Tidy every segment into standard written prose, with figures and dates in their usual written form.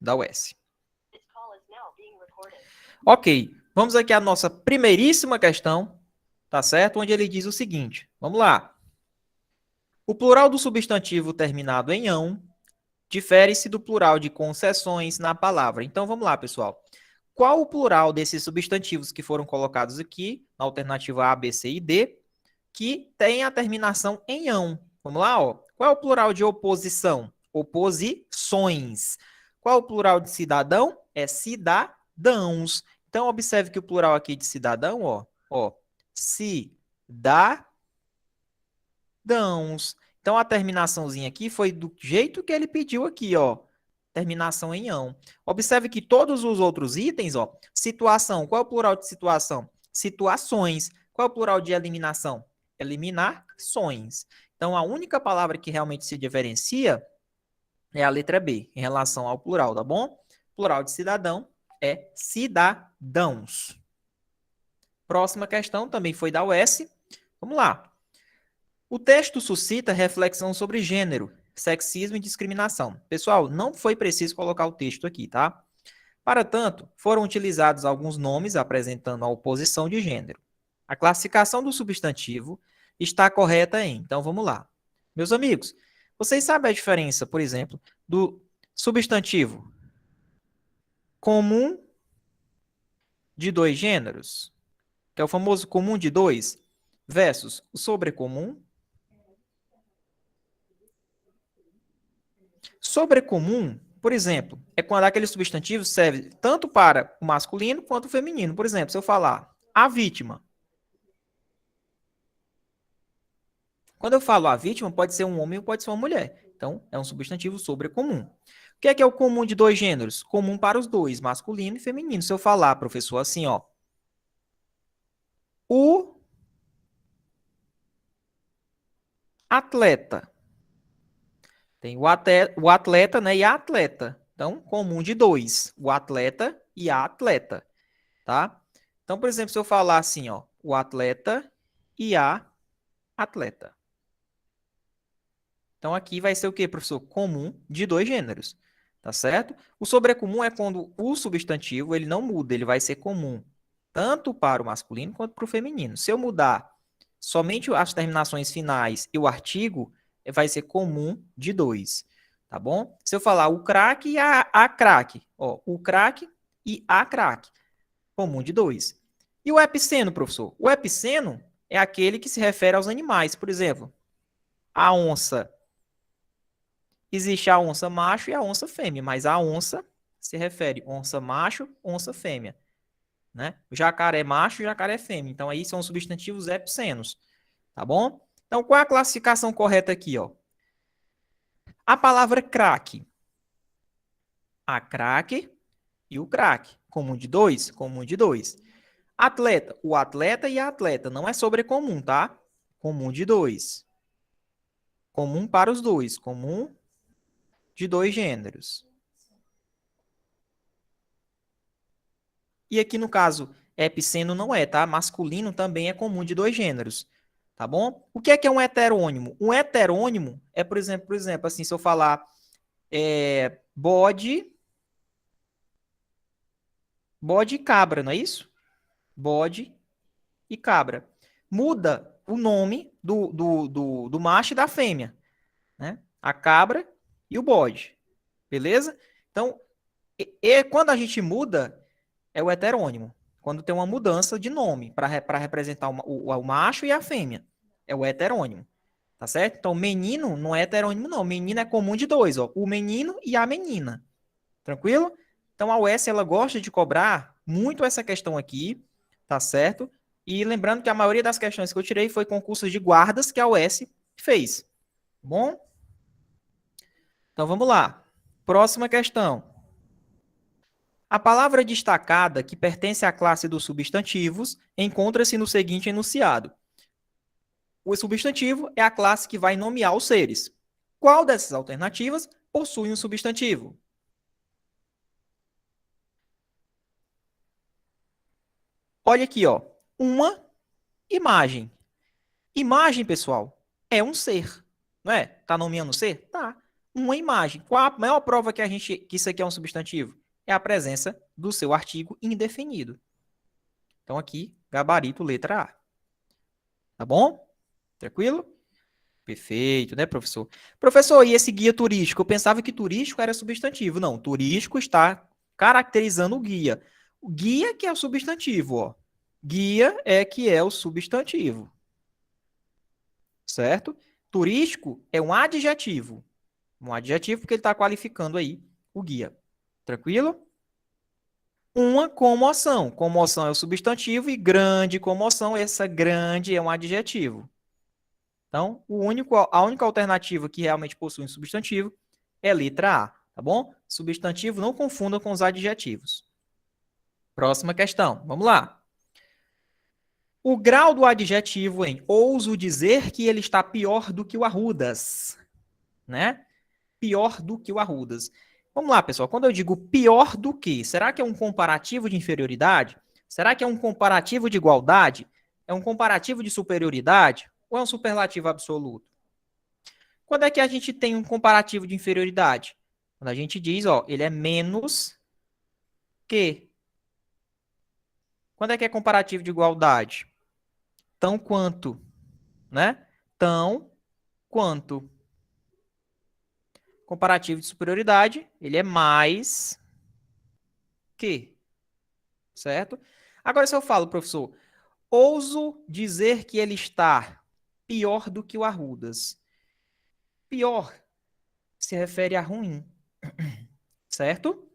da UES. Ok, vamos aqui à nossa primeiríssima questão, tá certo? Onde ele diz o seguinte, vamos lá. O plural do substantivo terminado em ão difere-se do plural de concessões na palavra. Então, vamos lá, pessoal. Qual o plural desses substantivos que foram colocados aqui, na alternativa A, B, C e D, que tem a terminação em ão? Vamos lá, ó. Qual é o plural de oposição? Oposições. Qual é o plural de cidadão? É cidadãos. Então, observe que o plural aqui de cidadão, ó, cidadãos. Então, a terminaçãozinha aqui foi do jeito que ele pediu aqui, ó. Terminação em ão. Observe que todos os outros itens, ó, situação. Qual é o plural de situação? Situações. Qual é o plural de eliminação? Eliminações. Então, a única palavra que realmente se diferencia é a letra B, em relação ao plural, tá bom? Plural de cidadão é cidadãos. Próxima questão também foi da UES. Vamos lá. O texto suscita reflexão sobre gênero, sexismo e discriminação. Pessoal, não foi preciso colocar o texto aqui, tá? Para tanto, foram utilizados alguns nomes apresentando a oposição de gênero. A classificação do substantivo está correta em. Então, vamos lá. Meus amigos, vocês sabem a diferença, por exemplo, do substantivo comum de dois gêneros, que é o famoso comum de dois, versus o sobrecomum? Sobrecomum, por exemplo, é quando aquele substantivo serve tanto para o masculino quanto o feminino. Por exemplo, se eu falar a vítima. Quando eu falo a vítima, pode ser um homem ou pode ser uma mulher. Então, é um substantivo sobrecomum. O que é o comum de dois gêneros? Comum para os dois, masculino e feminino. Se eu falar, professor, assim, ó. O atleta. Tem o atleta, né, e a atleta. Então, comum de dois. O atleta e a atleta, tá? Então, por exemplo, se eu falar assim, ó, o atleta e a atleta. Então, aqui vai ser o quê, professor? Comum de dois gêneros, tá certo? O sobrecomum é quando o substantivo ele não muda, ele vai ser comum tanto para o masculino quanto para o feminino. Se eu mudar somente as terminações finais e o artigo, vai ser comum de dois, tá bom? Se eu falar o craque e a craque, ó, o craque e a craque, comum de dois. E o epiceno, professor? O epiceno é aquele que se refere aos animais. Por exemplo, a onça. Existe a onça macho e a onça fêmea, mas a onça se refere onça macho, onça fêmea. Né? O jacaré macho e jacaré fêmea. Então, aí são substantivos epicenos. Tá bom? Então, qual é a classificação correta aqui? Ó? A palavra craque. A craque e o craque. Comum de dois? Comum de dois. Atleta. O atleta e a atleta. Não é sobrecomum, tá? Comum de dois. Comum para os dois. Comum de dois gêneros. E aqui no caso, epiceno não é, tá? Masculino também é comum de dois gêneros, tá bom? O que é um heterônimo? Um heterônimo é, por exemplo, assim, se eu falar bode e cabra, não é isso? Bode e cabra. Muda o nome do macho e da fêmea, né? A cabra e o bode, beleza? Então, quando a gente muda, é o heterônimo. Quando tem uma mudança de nome para representar o macho e a fêmea. É o heterônimo. Tá certo? Então, menino não é heterônimo, não. Menino é comum de dois, ó. O menino e a menina. Tranquilo? Então, a UES, ela gosta de cobrar muito essa questão aqui, tá certo? E lembrando que a maioria das questões que eu tirei foi concursos de guardas que a UES fez. Bom? Então, vamos lá. Próxima questão. A palavra destacada, que pertence à classe dos substantivos, encontra-se no seguinte enunciado. O substantivo é a classe que vai nomear os seres. Qual dessas alternativas possui um substantivo? Olha aqui, ó. Uma imagem. Imagem, pessoal, é um ser. Não é? Tá nomeando ser? Tá. uma imagem. Qual a maior prova que isso aqui é um substantivo? É a presença do seu artigo indefinido. Então aqui, gabarito letra A. Tá bom? Tranquilo? Perfeito, né, professor? Professor, e esse guia turístico? Eu pensava que turístico era substantivo. Não, turístico está caracterizando o guia. O guia que é o substantivo, ó. Guia é que é o substantivo. Certo? Turístico é um adjetivo. Um adjetivo porque ele está qualificando aí o guia. Tranquilo? Uma comoção. Comoção é o substantivo e grande comoção, essa grande é um adjetivo. Então, a única alternativa que realmente possui um substantivo é a letra A, tá bom? Substantivo não confunda com os adjetivos. Próxima questão, vamos lá. O grau do adjetivo em ouso dizer que ele está pior do que o Arrudas, né? Pior do que o Arrudas. Vamos lá, pessoal. Quando eu digo pior do que, será que é um comparativo de inferioridade? Será que é um comparativo de igualdade? É um comparativo de superioridade? Ou é um superlativo absoluto? Quando é que a gente tem um comparativo de inferioridade? Quando a gente diz, ó, ele é menos que. Quando é que é comparativo de igualdade? Tão quanto, né? Tão quanto. Comparativo de superioridade, ele é mais que, certo? Agora, se eu falo, professor, ouso dizer que ele está pior do que o Arrudas. Pior se refere a ruim, certo?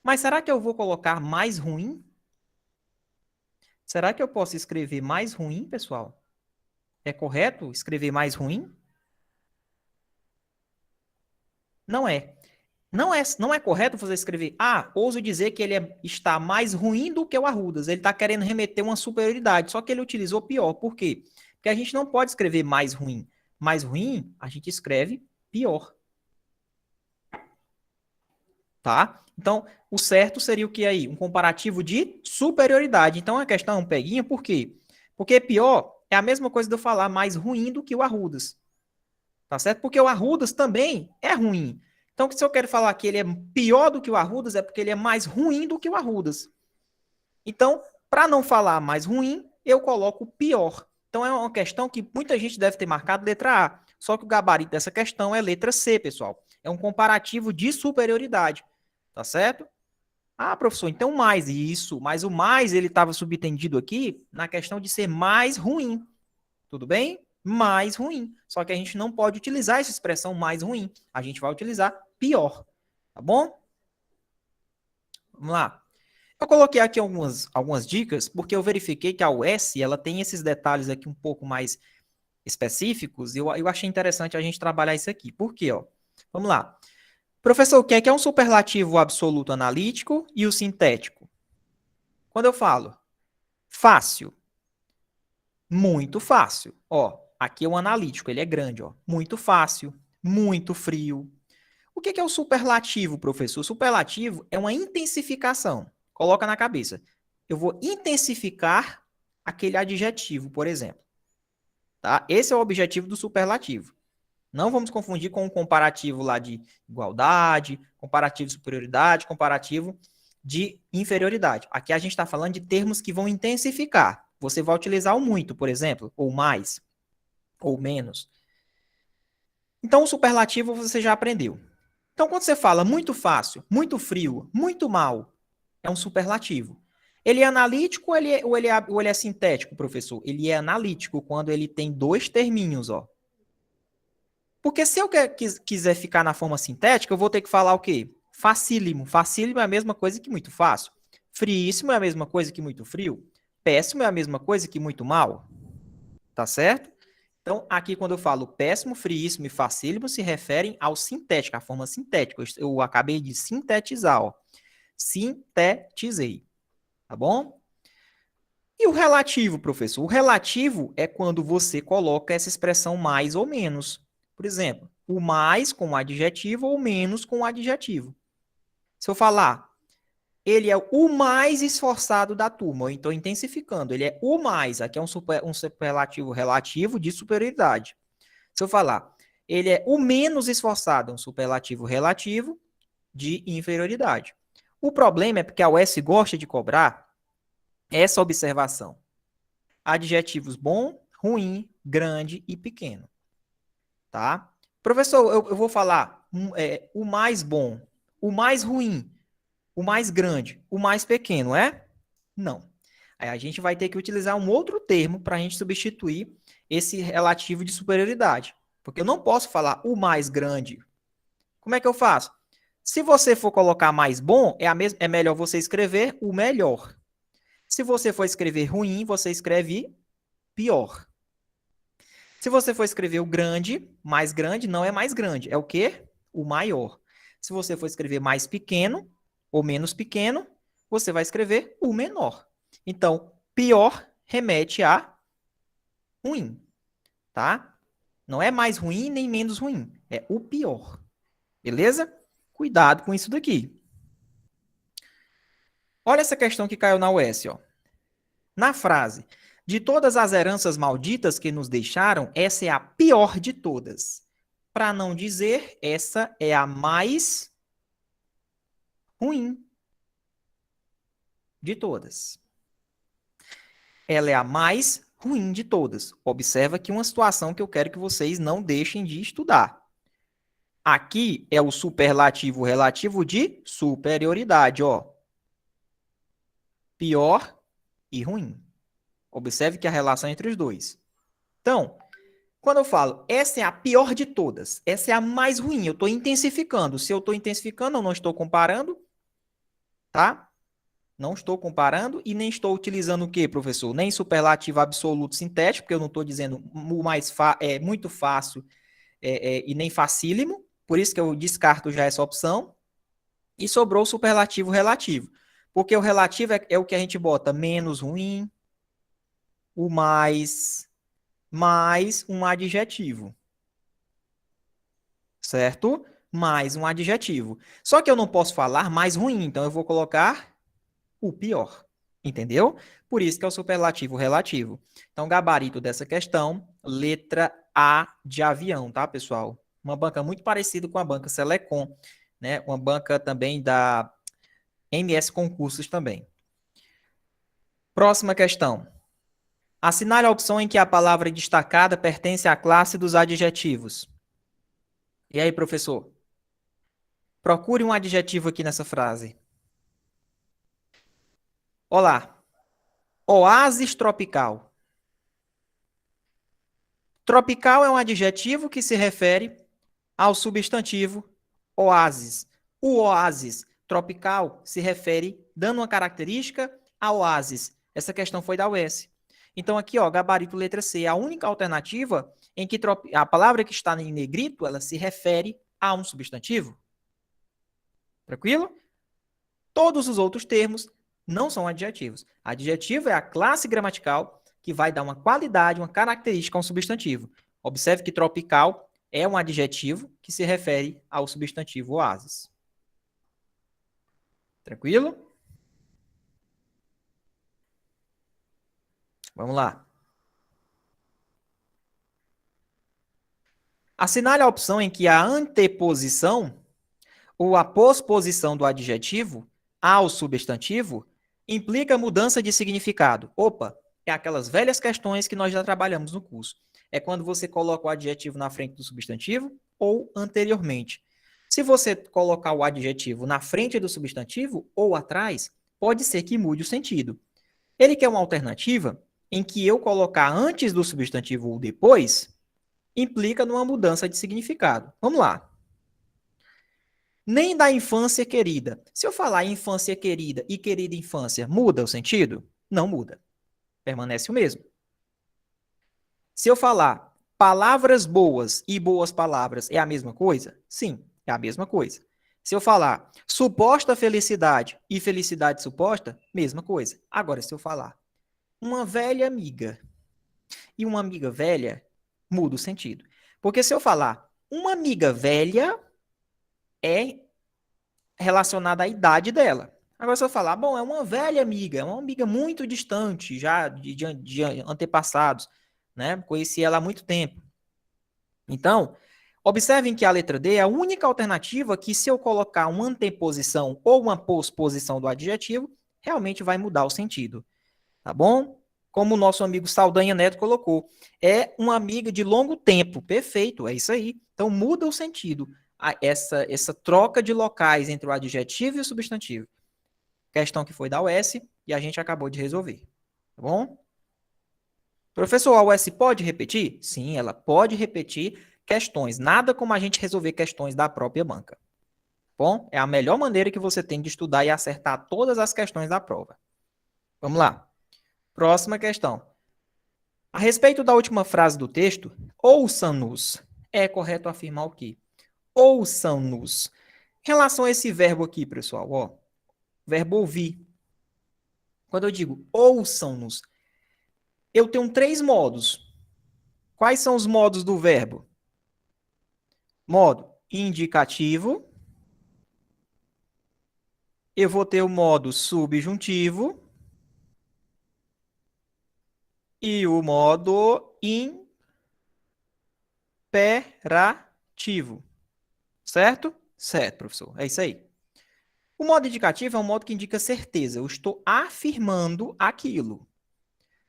Mas será que eu vou colocar mais ruim? Será que eu posso escrever mais ruim, pessoal? É correto escrever mais ruim? Não é. Não é correto você escrever, ouso dizer que está mais ruim do que o Arrudas. Ele está querendo remeter uma superioridade, só que ele utilizou pior. Por quê? Porque a gente não pode escrever mais ruim. Mais ruim, a gente escreve pior. Tá? Então, o certo seria o que aí? Um comparativo de superioridade. Então, a questão é um peguinha, por quê? Porque pior é a mesma coisa de eu falar mais ruim do que o Arrudas. Tá certo? Porque o Arrudas também é ruim. Então, se eu quero falar que ele é pior do que o Arrudas, é porque ele é mais ruim do que o Arrudas. Então, para não falar mais ruim, eu coloco pior. Então, é uma questão que muita gente deve ter marcado letra A. Só que o gabarito dessa questão é letra C, pessoal. É um comparativo de superioridade. Tá certo? Ah, professor, então mais isso. Mas o mais, ele estava subtendido aqui na questão de ser mais ruim. Tudo bem? Mais ruim. Só que a gente não pode utilizar essa expressão mais ruim. A gente vai utilizar pior. Tá bom? Vamos lá. Eu coloquei aqui algumas dicas, porque eu verifiquei que a US ela tem esses detalhes aqui um pouco mais específicos, e eu achei interessante a gente trabalhar isso aqui. Por quê? Ó? Vamos lá. Professor, o que é um superlativo absoluto analítico e o sintético? Quando eu falo fácil, muito fácil. Ó, aqui é um analítico, ele é grande, ó. Muito fácil, muito frio. O que é o superlativo, professor? O superlativo é uma intensificação. Coloca na cabeça. Eu vou intensificar aquele adjetivo, por exemplo. Tá? Esse é o objetivo do superlativo. Não vamos confundir com o comparativo lá de igualdade, comparativo de superioridade, comparativo de inferioridade. Aqui a gente está falando de termos que vão intensificar. Você vai utilizar o muito, por exemplo, ou mais, ou menos. Então, o superlativo você já aprendeu. Então, quando você fala muito fácil, muito frio, muito mal, é um superlativo. Ele é analítico ou ele é sintético, professor? Ele é analítico quando ele tem dois terminhos, ó. Porque se eu quiser ficar na forma sintética, eu vou ter que falar o quê? Facílimo. Facílimo é a mesma coisa que muito fácil. Friíssimo é a mesma coisa que muito frio. Péssimo é a mesma coisa que muito mal. Tá certo? Então, aqui quando eu falo péssimo, friíssimo e facílimo, se referem ao sintético, à forma sintética. Eu acabei de sintetizar, ó. Sintetizei. Tá bom? E o relativo, professor? O relativo é quando você coloca essa expressão mais ou menos. Por exemplo, o mais com o adjetivo ou menos com o adjetivo. Se eu falar, ele é o mais esforçado da turma, ou então intensificando, ele é o mais, aqui é um superlativo relativo de superioridade. Se eu falar, ele é o menos esforçado, é um superlativo relativo de inferioridade. O problema é porque a UES gosta de cobrar essa observação. Adjetivos bom, ruim, grande e pequeno. Tá? Professor, eu vou falar o mais bom, o mais ruim, o mais grande, o mais pequeno, é? Não. Aí a gente vai ter que utilizar um outro termo para a gente substituir esse relativo de superioridade. Porque eu não posso falar o mais grande. Como é que eu faço? Se você for colocar mais bom, é melhor você escrever o melhor. Se você for escrever ruim, você escreve pior. Se você for escrever o grande, mais grande, não é mais grande. É o quê? O maior. Se você for escrever mais pequeno ou menos pequeno, você vai escrever o menor. Então, pior remete a ruim, tá? Não é mais ruim nem menos ruim. É o pior. Beleza? Cuidado com isso daqui. Olha essa questão que caiu na UES, ó. Na frase, de todas as heranças malditas que nos deixaram, essa é a pior de todas. Para não dizer, essa é a mais ruim de todas. Ela é a mais ruim de todas. Observa aqui uma situação que eu quero que vocês não deixem de estudar. Aqui é o superlativo relativo de superioridade, ó. Pior e ruim. Observe que a relação é entre os dois. Então, quando eu falo, essa é a pior de todas, essa é a mais ruim, eu estou intensificando. Se eu estou intensificando, eu não estou comparando, tá? Não estou comparando e nem estou utilizando o quê, professor? Nem superlativo absoluto sintético, porque eu não estou dizendo o mais muito fácil e nem facílimo, por isso que eu descarto já essa opção. E sobrou o superlativo relativo, porque o relativo é o que a gente bota menos ruim, o mais um adjetivo, certo? Mais um adjetivo. Só que eu não posso falar mais ruim, então eu vou colocar o pior, entendeu? Por isso que é o superlativo relativo. Então, gabarito dessa questão, letra A de avião, tá, pessoal? Uma banca muito parecida com a banca Selecom, né? Uma banca também da MS Concursos também. Próxima questão. Assinale a opção em que a palavra destacada pertence à classe dos adjetivos. E aí, professor? Procure um adjetivo aqui nessa frase. Olá. Oásis tropical. Tropical é um adjetivo que se refere ao substantivo oásis. O oásis tropical se refere, dando uma característica a oásis. Essa questão foi da UES. Então, aqui, ó, gabarito letra C, a única alternativa em que a palavra que está em negrito, ela se refere a um substantivo. Tranquilo? Todos os outros termos não são adjetivos. Adjetivo é a classe gramatical que vai dar uma qualidade, uma característica a um substantivo. Observe que tropical é um adjetivo que se refere ao substantivo oásis. Tranquilo? Vamos lá. Assinale a opção em que a anteposição ou a posposição do adjetivo ao substantivo implica mudança de significado. Opa, é aquelas velhas questões que nós já trabalhamos no curso. É quando você coloca o adjetivo na frente do substantivo ou anteriormente. Se você colocar o adjetivo na frente do substantivo ou atrás, pode ser que mude o sentido. Ele quer uma alternativa em que eu colocar antes do substantivo ou depois implica numa mudança de significado. Vamos lá. Nem da infância querida. Se eu falar infância querida e querida infância, muda o sentido? Não muda. Permanece o mesmo. Se eu falar palavras boas e boas palavras, é a mesma coisa? Sim, é a mesma coisa. Se eu falar suposta felicidade e felicidade suposta, mesma coisa. Agora, se eu falar uma velha amiga e uma amiga velha, muda o sentido. Porque se eu falar uma amiga velha, é relacionada à idade dela. Agora, se eu falar, bom, é uma velha amiga, é uma amiga muito distante, já de antepassados, né? Conheci ela há muito tempo. Então, Observem que a letra D é a única alternativa que, se eu colocar uma anteposição ou uma posposição do adjetivo, realmente vai mudar o sentido. Tá bom? Como o nosso amigo Saldanha Neto colocou, é uma amiga de longo tempo. Perfeito, é isso aí. Então muda o sentido. Essa troca de locais entre o adjetivo e o substantivo. Questão que foi da UES e a gente acabou de resolver. Tá bom? Professor, a UES pode repetir? Sim, ela pode repetir questões. Nada como a gente resolver questões da própria banca. Bom, é a melhor maneira que você tem de estudar e acertar todas as questões da prova. Vamos lá. Próxima questão. A respeito da última frase do texto, ouçam-nos, é correto afirmar o quê? Ouçam-nos. Em relação a esse verbo aqui, pessoal, ó, verbo ouvir. Quando eu digo ouçam-nos, eu tenho 3 modos. Quais são os modos do verbo? Modo indicativo. Eu vou ter o modo subjuntivo. E o modo imperativo. Certo? Certo, professor. É isso aí. O modo indicativo é um modo que indica certeza. Eu estou afirmando aquilo.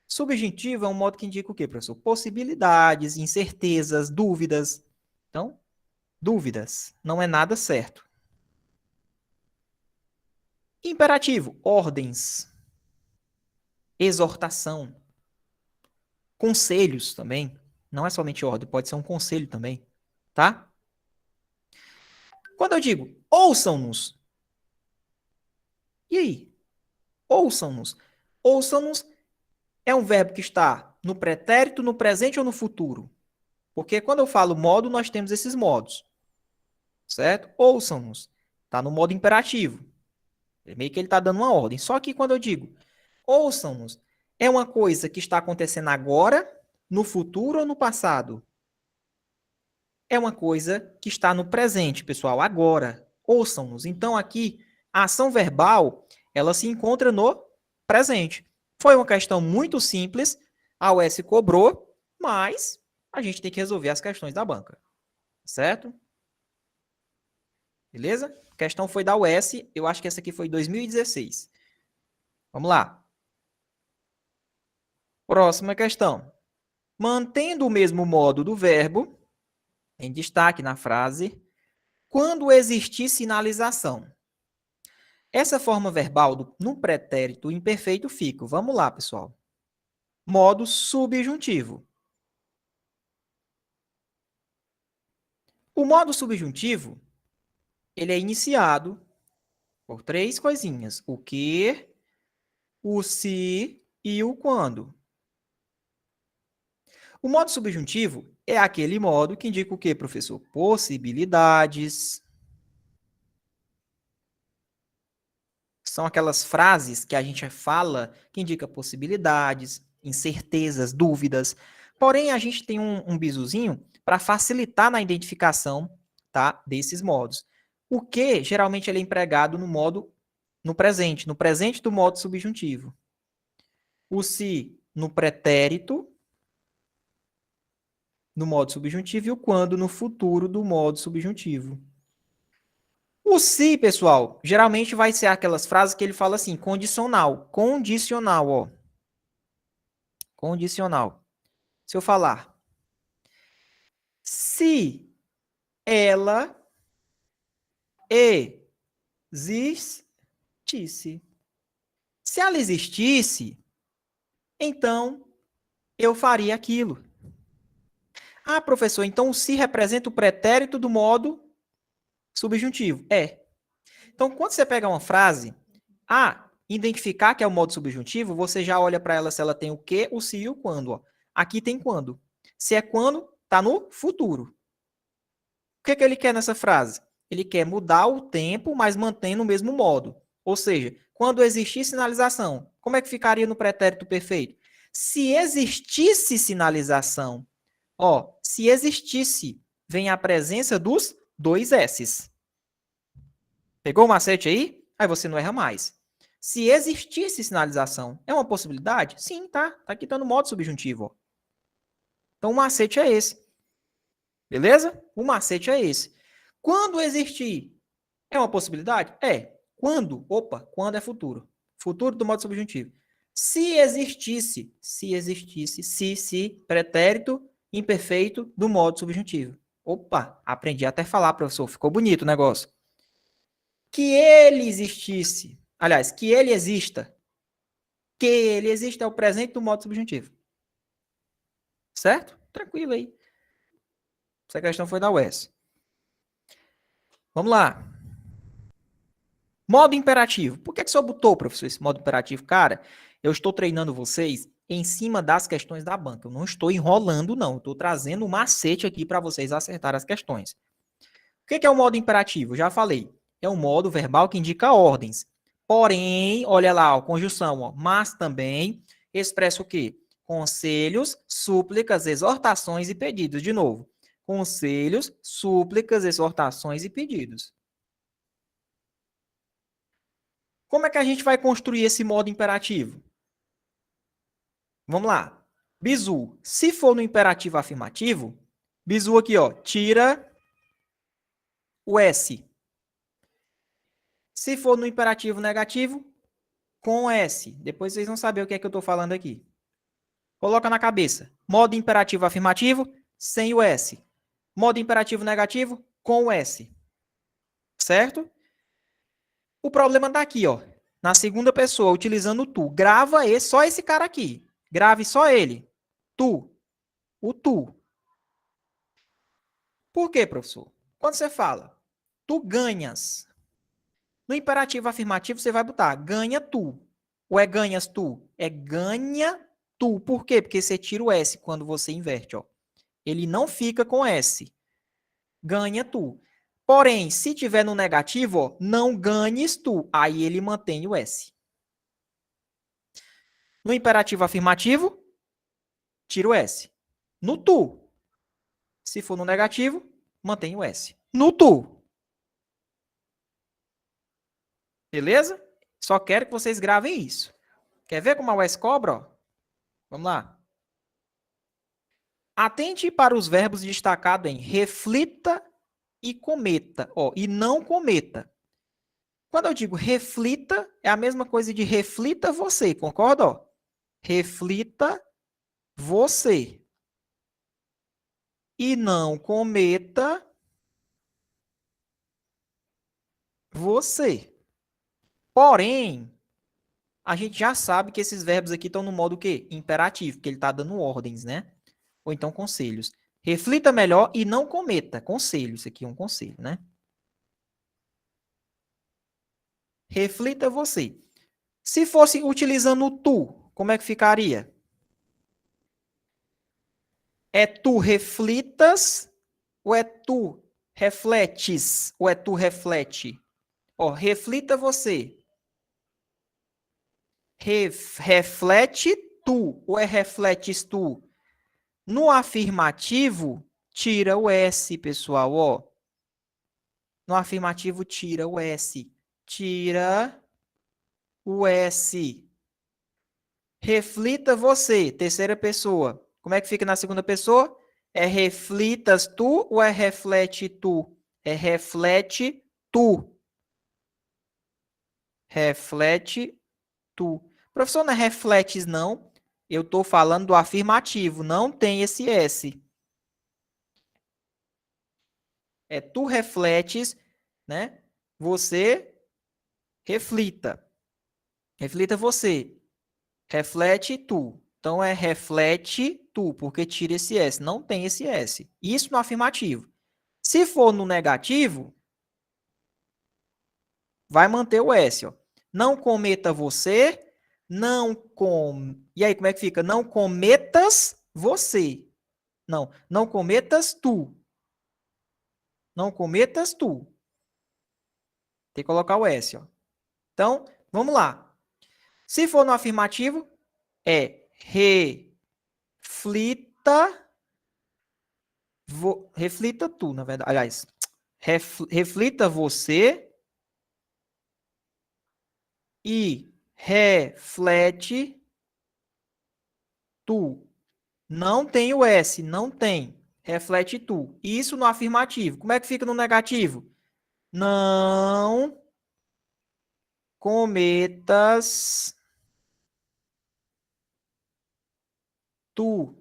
Subjuntivo é um modo que indica o quê, professor? Possibilidades, incertezas, dúvidas. Então, dúvidas. Não é nada certo. Imperativo, ordens. Exortação. Conselhos também. Não é somente ordem, pode ser um conselho também. Tá? Quando eu digo ouçam-nos, e aí? Ouçam-nos. Ouçam-nos é um verbo que está no pretérito, no presente ou no futuro? Porque quando eu falo modo, nós temos esses modos. Certo? Ouçam-nos. Está no modo imperativo. Meio que ele está dando uma ordem. Só que quando eu digo ouçam-nos, é uma coisa que está acontecendo agora, no futuro ou no passado? É uma coisa que está no presente, pessoal, agora. Ouçam-nos. Então, aqui, a ação verbal, ela se encontra no presente. Foi uma questão muito simples, a UES cobrou, mas a gente tem que resolver as questões da banca. Certo? Beleza? A questão foi da UES, eu acho que essa aqui foi 2016. Vamos lá. Próxima questão. Mantendo o mesmo modo do verbo, em destaque na frase, quando existir sinalização. Essa forma verbal no pretérito imperfeito fica. Vamos lá, pessoal. Modo subjuntivo. O modo subjuntivo, ele é iniciado por 3 coisinhas. O que, o se e o quando. O modo subjuntivo é aquele modo que indica o quê, professor? Possibilidades. São aquelas frases que a gente fala que indica possibilidades, incertezas, dúvidas. Porém, a gente tem um bisuzinho para facilitar na identificação, tá, desses modos. O que geralmente ele é empregado no presente do modo subjuntivo. O se no pretérito, no modo subjuntivo, e o quando no futuro do modo subjuntivo. O se, pessoal, geralmente vai ser aquelas frases que ele fala assim, condicional. Condicional, ó. Condicional. Se eu falar, se ela existisse. Se ela existisse, então eu faria aquilo. Ah, professor, então o se representa o pretérito do modo subjuntivo. É. Então, quando você pega uma frase, identificar que é o modo subjuntivo, você já olha para ela se ela tem o que, o se e o quando. Ó. Aqui tem quando. Se é quando, está no futuro. O que ele quer nessa frase? Ele quer mudar o tempo, mas mantendo o mesmo modo. Ou seja, quando existir sinalização, como é que ficaria no pretérito perfeito? Se existisse sinalização, se existisse, vem a presença dos 2 S's. Pegou o macete aí? Aí você não erra mais. Se existisse sinalização, é uma possibilidade? Sim, tá. Aqui tá no modo subjuntivo. Ó. Então o macete é esse. Beleza? O macete é esse. Quando existir, é uma possibilidade? É. Quando? Opa, quando é futuro. Futuro do modo subjuntivo. Se, pretérito imperfeito do modo subjuntivo. Opa, aprendi até falar, professor. Ficou bonito o negócio. Que ele existisse. Aliás, que ele exista. Que ele exista é o presente do modo subjuntivo. Certo? Tranquilo aí. Essa questão foi da UES. Vamos lá. Modo imperativo. Por que que o senhor botou, professor, esse modo imperativo? Cara, eu estou treinando vocês em cima das questões da banca. Eu não estou enrolando, não. Eu estou trazendo um macete aqui para vocês acertarem as questões. O que que é o modo imperativo? Já falei. É um modo verbal que indica ordens. Porém, olha lá, ó, conjunção, ó, mas também expressa o quê? Conselhos, súplicas, exortações e pedidos. De novo. Conselhos, súplicas, exortações e pedidos. Como é que a gente vai construir esse modo imperativo? Vamos lá. Bizu, se for no imperativo afirmativo, bizu aqui, ó, tira o S. Se for no imperativo negativo, com S. Depois vocês vão saber o que é que eu estou falando aqui. Coloca na cabeça. Modo imperativo afirmativo, sem o S. Modo imperativo negativo, com o S. Certo? O problema está aqui, ó. Na segunda pessoa, utilizando o tu. Grava só esse cara aqui. Grave só ele. Tu. O tu. Por quê, professor? Quando você fala, tu ganhas. No imperativo afirmativo, você vai botar ganha tu. Ou é ganhas tu? É ganha tu. Por quê? Porque você tira o S quando você inverte, ó. Ele não fica com S. Ganha tu. Porém, se tiver no negativo, ó, não ganhes tu. Aí ele mantém o S. No imperativo afirmativo, tira o S. No tu, se for no negativo, mantém o S. No tu. Beleza? Só quero que vocês gravem isso. Quer ver como a UES cobra? Ó? Vamos lá. Atente para os verbos destacados em reflita e cometa. Ó, e não cometa. Quando eu digo reflita, é a mesma coisa de reflita você, concorda? Ó? Reflita você. E não cometa você. Porém, a gente já sabe que esses verbos aqui estão no modo o quê? Imperativo, porque ele está dando ordens, né? Ou então conselhos. Reflita melhor e não cometa. Conselho, isso aqui é um conselho, né? Reflita você. Se fosse utilizando o tu, como é que ficaria? É tu reflitas ou é tu refletes? Ou é tu reflete? Ó, reflita você. Reflete tu ou é refletes tu? No afirmativo, tira o S, pessoal, ó. No afirmativo, tira o S. Tira o S. Reflita você, terceira pessoa. Como é que fica na segunda pessoa? É reflitas tu ou é reflete tu? É reflete tu. Reflete tu. Professor, não é refletes, não. Eu estou falando do afirmativo. Não tem esse S. É tu refletes, né? Você reflita. Reflita você. Reflete tu. Então é reflete tu, porque tira esse S. Não tem esse S. Isso no afirmativo. Se for no negativo, vai manter o S. Ó. Não cometa você, não com. E aí, como é que fica? Não cometas você. Não, não cometas tu. Não cometas tu. Tem que colocar o S. Ó. Então, vamos lá. Se for no afirmativo, é reflita. Reflita tu, na verdade. Aliás, reflita você e reflete tu. Não tem o S, não tem. reflete tu. Isso no afirmativo. Como é que fica no negativo? Não cometas tu.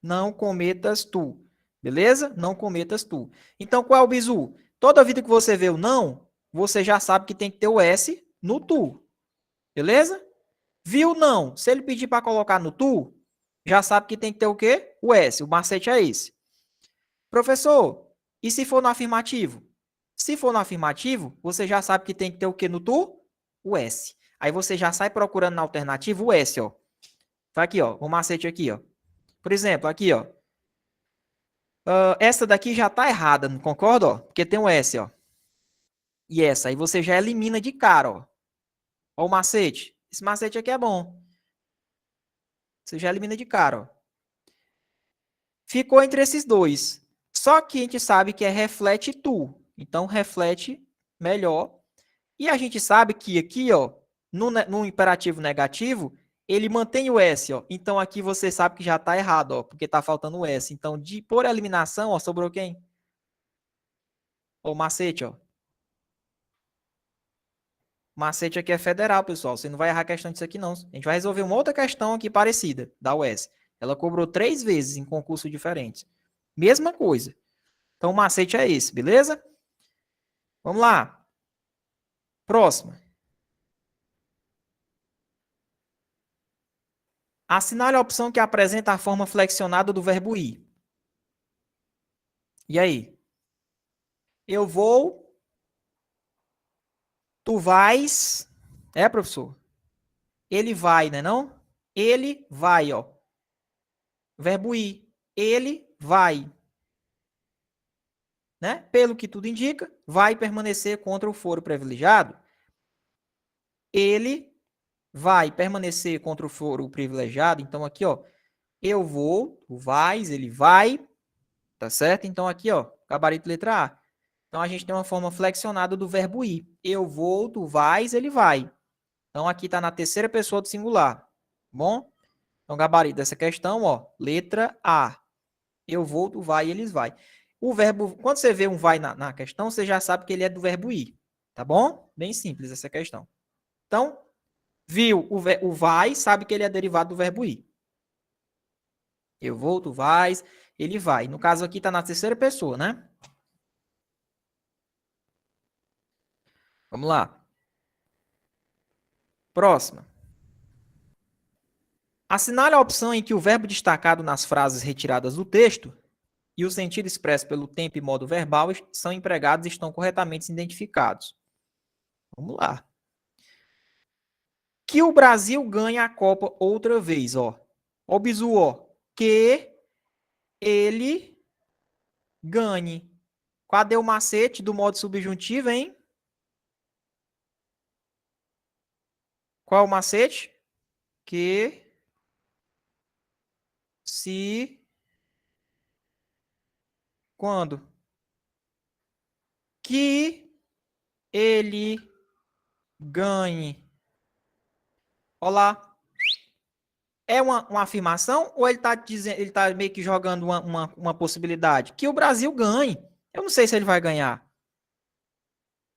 Não cometas tu. Beleza? Não cometas tu. Então, qual é o bizu? Toda vida que você vê o não, você já sabe que tem que ter o S no tu. Beleza? Viu não? Se ele pedir para colocar no tu, já sabe que tem que ter o quê? O S. O macete é esse. Professor, e se for no afirmativo? Se for no afirmativo, você já sabe que tem que ter o quê no tu? O S. Aí você já sai procurando na alternativa o S, ó. Tá aqui, ó. O macete aqui, ó. Por exemplo, aqui, ó. Essa daqui já tá errada, não concorda, ó? Porque tem um S, ó. E essa, aí você já elimina de cara, ó. Ó o macete. Esse macete aqui é bom. Você já elimina de cara, ó. Ficou entre esses dois. Só que a gente sabe que é reflete tu. Então, reflete melhor. E a gente sabe que aqui, ó, no imperativo negativo, ele mantém o S, ó. Então, aqui você sabe que já está errado, ó, porque está faltando o S. Então, por eliminação, ó, sobrou quem? O macete, ó. O macete aqui é federal, pessoal. Você não vai errar a questão disso aqui, não. A gente vai resolver uma outra questão aqui parecida, da UES. Ela cobrou 3 vezes em concursos diferentes. Mesma coisa. Então, o macete é esse, beleza? Vamos lá. Próxima. Assinale a opção que apresenta a forma flexionada do verbo ir. E aí? Eu vou, tu vais. É, professor? Ele vai, né não? Ele vai, ó. Verbo ir. Ele vai. Né? Pelo que tudo indica, vai permanecer contra o foro privilegiado. Ele vai permanecer contra o foro privilegiado. Então, aqui, ó, eu vou, tu vais, ele vai, tá certo? Então, aqui, ó, gabarito letra A. Então, a gente tem uma forma flexionada do verbo ir. Eu vou, tu vais, ele vai. Então, aqui está na terceira pessoa do singular. Bom? Então, gabarito dessa questão, ó, letra A. Eu vou, tu vai, eles vai. O verbo, quando você vê um vai na questão, você já sabe que ele é do verbo ir. Tá bom? Bem simples essa questão. Então, viu o vai, sabe que ele é derivado do verbo ir. Eu vou, tu vais, ele vai. No caso aqui está na terceira pessoa, né? Vamos lá. Próxima. Assinale a opção em que o verbo destacado nas frases retiradas do texto e o sentido expresso pelo tempo e modo verbal são empregados e estão corretamente identificados. Vamos lá. Que o Brasil ganhe a Copa outra vez, ó. Ó o bizu, ó. Que ele ganhe. Cadê o macete do modo subjuntivo, hein? Qual é o macete? Que se quando que ele ganhe. Olá. É uma afirmação ou ele está dizendo, ele tá meio que jogando uma possibilidade? Que o Brasil ganhe. Eu não sei se ele vai ganhar.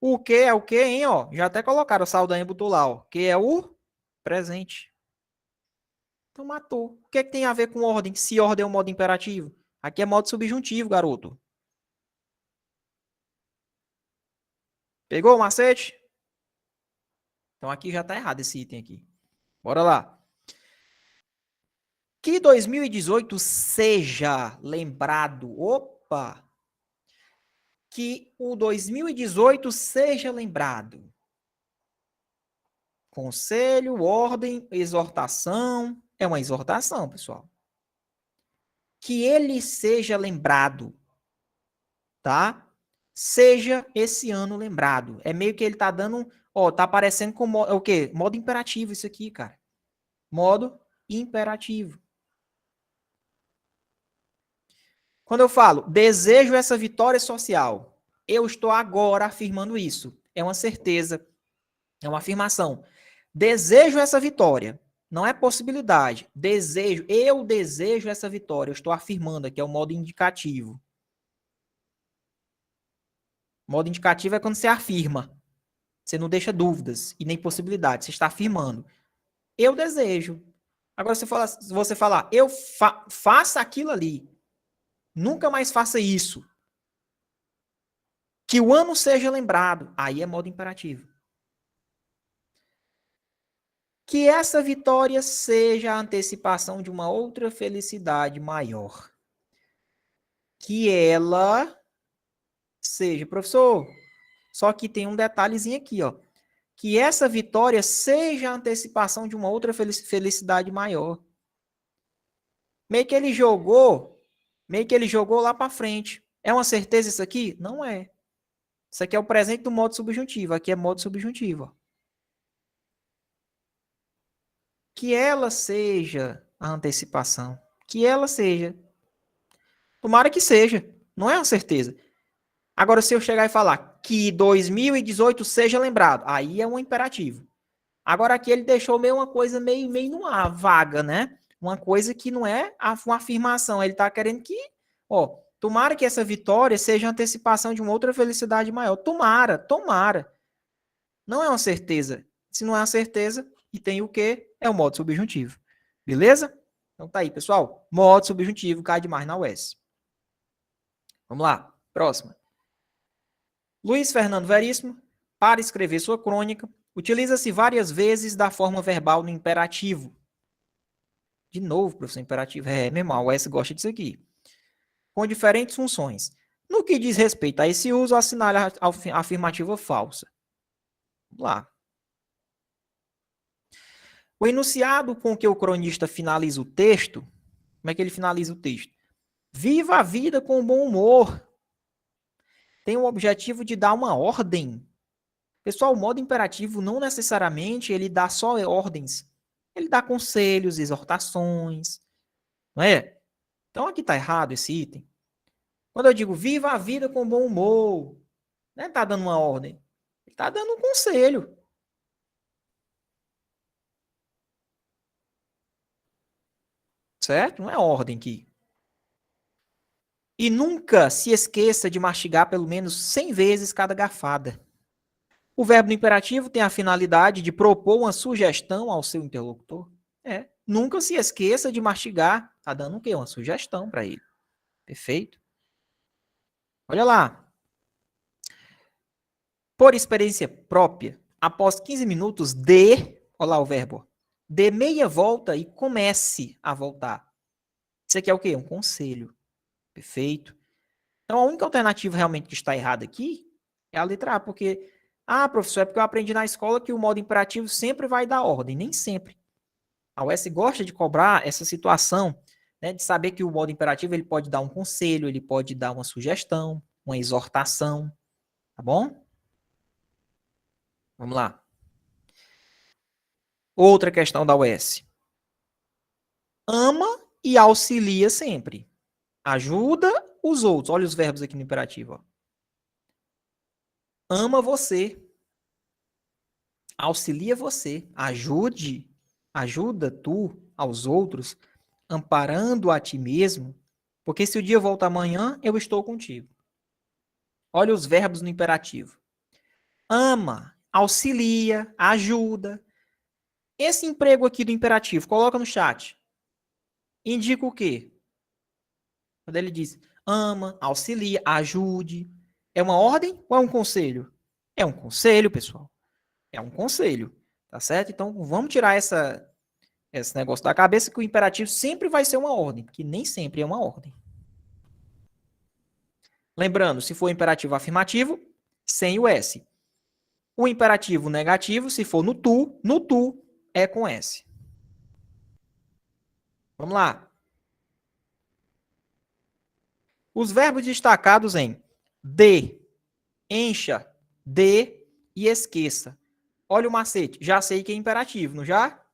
O que é o que, hein? Ó, já até colocaram o Saldanha e botou lá, ó. Que é o presente. Então matou. O que é que tem a ver com ordem? Se ordem é um modo imperativo. Aqui é modo subjuntivo, garoto. Pegou o macete? Então aqui já está errado esse item aqui. Bora lá. Que 2018 seja lembrado. Opa! Que o 2018 seja lembrado. Conselho, ordem, exortação. É uma exortação, pessoal. Que ele seja lembrado, tá? Seja esse ano lembrado. É meio que ele tá dando, ó, tá aparecendo como o quê? Modo imperativo isso aqui, cara. Modo imperativo. Quando eu falo desejo essa vitória social, eu estou agora afirmando isso. É uma certeza, é uma afirmação. Desejo essa vitória. Não é possibilidade. Desejo. Eu desejo essa vitória. Eu estou afirmando aqui. É o modo indicativo. O modo indicativo é quando você afirma. Você não deixa dúvidas e nem possibilidades. Você está afirmando. Eu desejo. Agora, se você falar, faça aquilo ali. Nunca mais faça isso. Que o ano seja lembrado. Aí é modo imperativo. Que essa vitória seja a antecipação de uma outra felicidade maior. Que ela seja, professor, só que tem um detalhezinho aqui, ó. Que essa vitória seja a antecipação de uma outra felicidade maior. Meio que ele jogou lá para frente. É uma certeza isso aqui? Não é. Isso aqui é o presente do modo subjuntivo. Aqui é modo subjuntivo. Ó. Que ela seja a antecipação. Que ela seja. Tomara que seja. Não é uma certeza. Agora, se eu chegar e falar que 2018 seja lembrado, aí é um imperativo. Agora, aqui ele deixou meio uma coisa meio numa vaga, né? Uma coisa que não é uma afirmação. Ele está querendo que, ó, tomara que essa vitória seja antecipação de uma outra felicidade maior. Tomara, tomara. Não é uma certeza. Se não é uma certeza, e tem o quê? É o modo subjuntivo. Beleza? Então tá aí, pessoal. Modo subjuntivo cai demais na UES. Vamos lá. Próxima. Luiz Fernando Veríssimo, para escrever sua crônica, utiliza-se várias vezes da forma verbal no imperativo. De novo, professor, imperativo. Meu irmão, o S gosta disso aqui. Com diferentes funções. No que diz respeito a esse uso, assinale a afirmativa falsa. Vamos lá. O enunciado com que o cronista finaliza o texto, como é que ele finaliza o texto? Viva a vida com bom humor. Tem o objetivo de dar uma ordem. Pessoal, o modo imperativo não necessariamente ele dá só ordens. Ele dá conselhos, exortações, não é? Então aqui está errado esse item. Quando eu digo viva a vida com bom humor, não está dando uma ordem. Ele está dando um conselho. Certo? Não é ordem aqui. E nunca se esqueça de mastigar pelo menos 100 vezes cada garfada. O verbo no imperativo tem a finalidade de propor uma sugestão ao seu interlocutor. Nunca se esqueça de mastigar. Está dando o quê? Uma sugestão para ele. Perfeito? Olha lá. Por experiência própria, após 15 minutos, olha lá o verbo, dê meia volta e comece a voltar. Isso aqui é o quê? Um conselho. Perfeito? Então, a única alternativa realmente que está errada aqui é a letra A, porque, professor, é porque eu aprendi na escola que o modo imperativo sempre vai dar ordem, nem sempre. A UES gosta de cobrar essa situação, né, de saber que o modo imperativo ele pode dar um conselho, ele pode dar uma sugestão, uma exortação, tá bom? Vamos lá. Outra questão da UES. Ama e auxilia sempre. Ajuda os outros. Olha os verbos aqui no imperativo. Ó. Ama você. Auxilia você. Ajuda tu aos outros, amparando a ti mesmo. Porque se o dia volta amanhã, eu estou contigo. Olha os verbos no imperativo. Ama, auxilia, ajuda. Esse emprego aqui do imperativo, coloca no chat. Indica o quê? Quando ele diz ama, auxilia, ajude. É uma ordem ou é um conselho? É um conselho, pessoal. É um conselho. Tá certo? Então, vamos tirar esse negócio da cabeça que o imperativo sempre vai ser uma ordem, que nem sempre é uma ordem. Lembrando, se for imperativo afirmativo, sem o S. O imperativo negativo, se for no tu é com S. Vamos lá. Os verbos destacados em dê, encha, dê e esqueça. Olha o macete. Já sei que é imperativo, não já?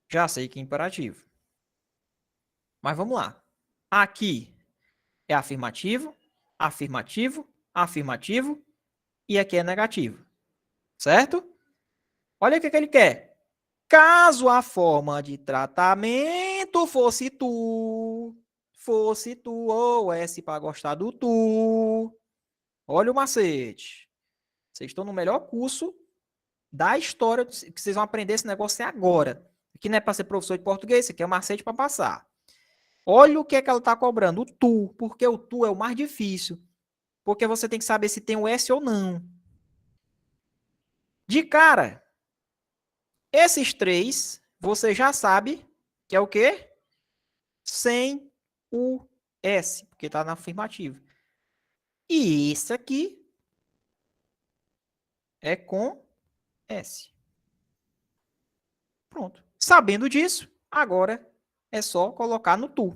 Já sei que é imperativo. Mas vamos lá. Aqui é afirmativo, afirmativo, afirmativo e aqui é negativo. Certo? Olha o que ele quer. Caso a forma de tratamento fosse tu, ou S para gostar do tu. Olha o macete. Vocês estão no melhor curso da história que vocês vão aprender esse negócio agora. Aqui não é para ser professor de português, isso aqui é um macete para passar. Olha o que é que ela está cobrando, o tu, porque o tu é o mais difícil. Porque você tem que saber se tem o S ou não. De cara, esses três, você já sabe que é o quê? Sem o S, porque está na afirmativa. E esse aqui é com S. Pronto. Sabendo disso, agora é só colocar no tu.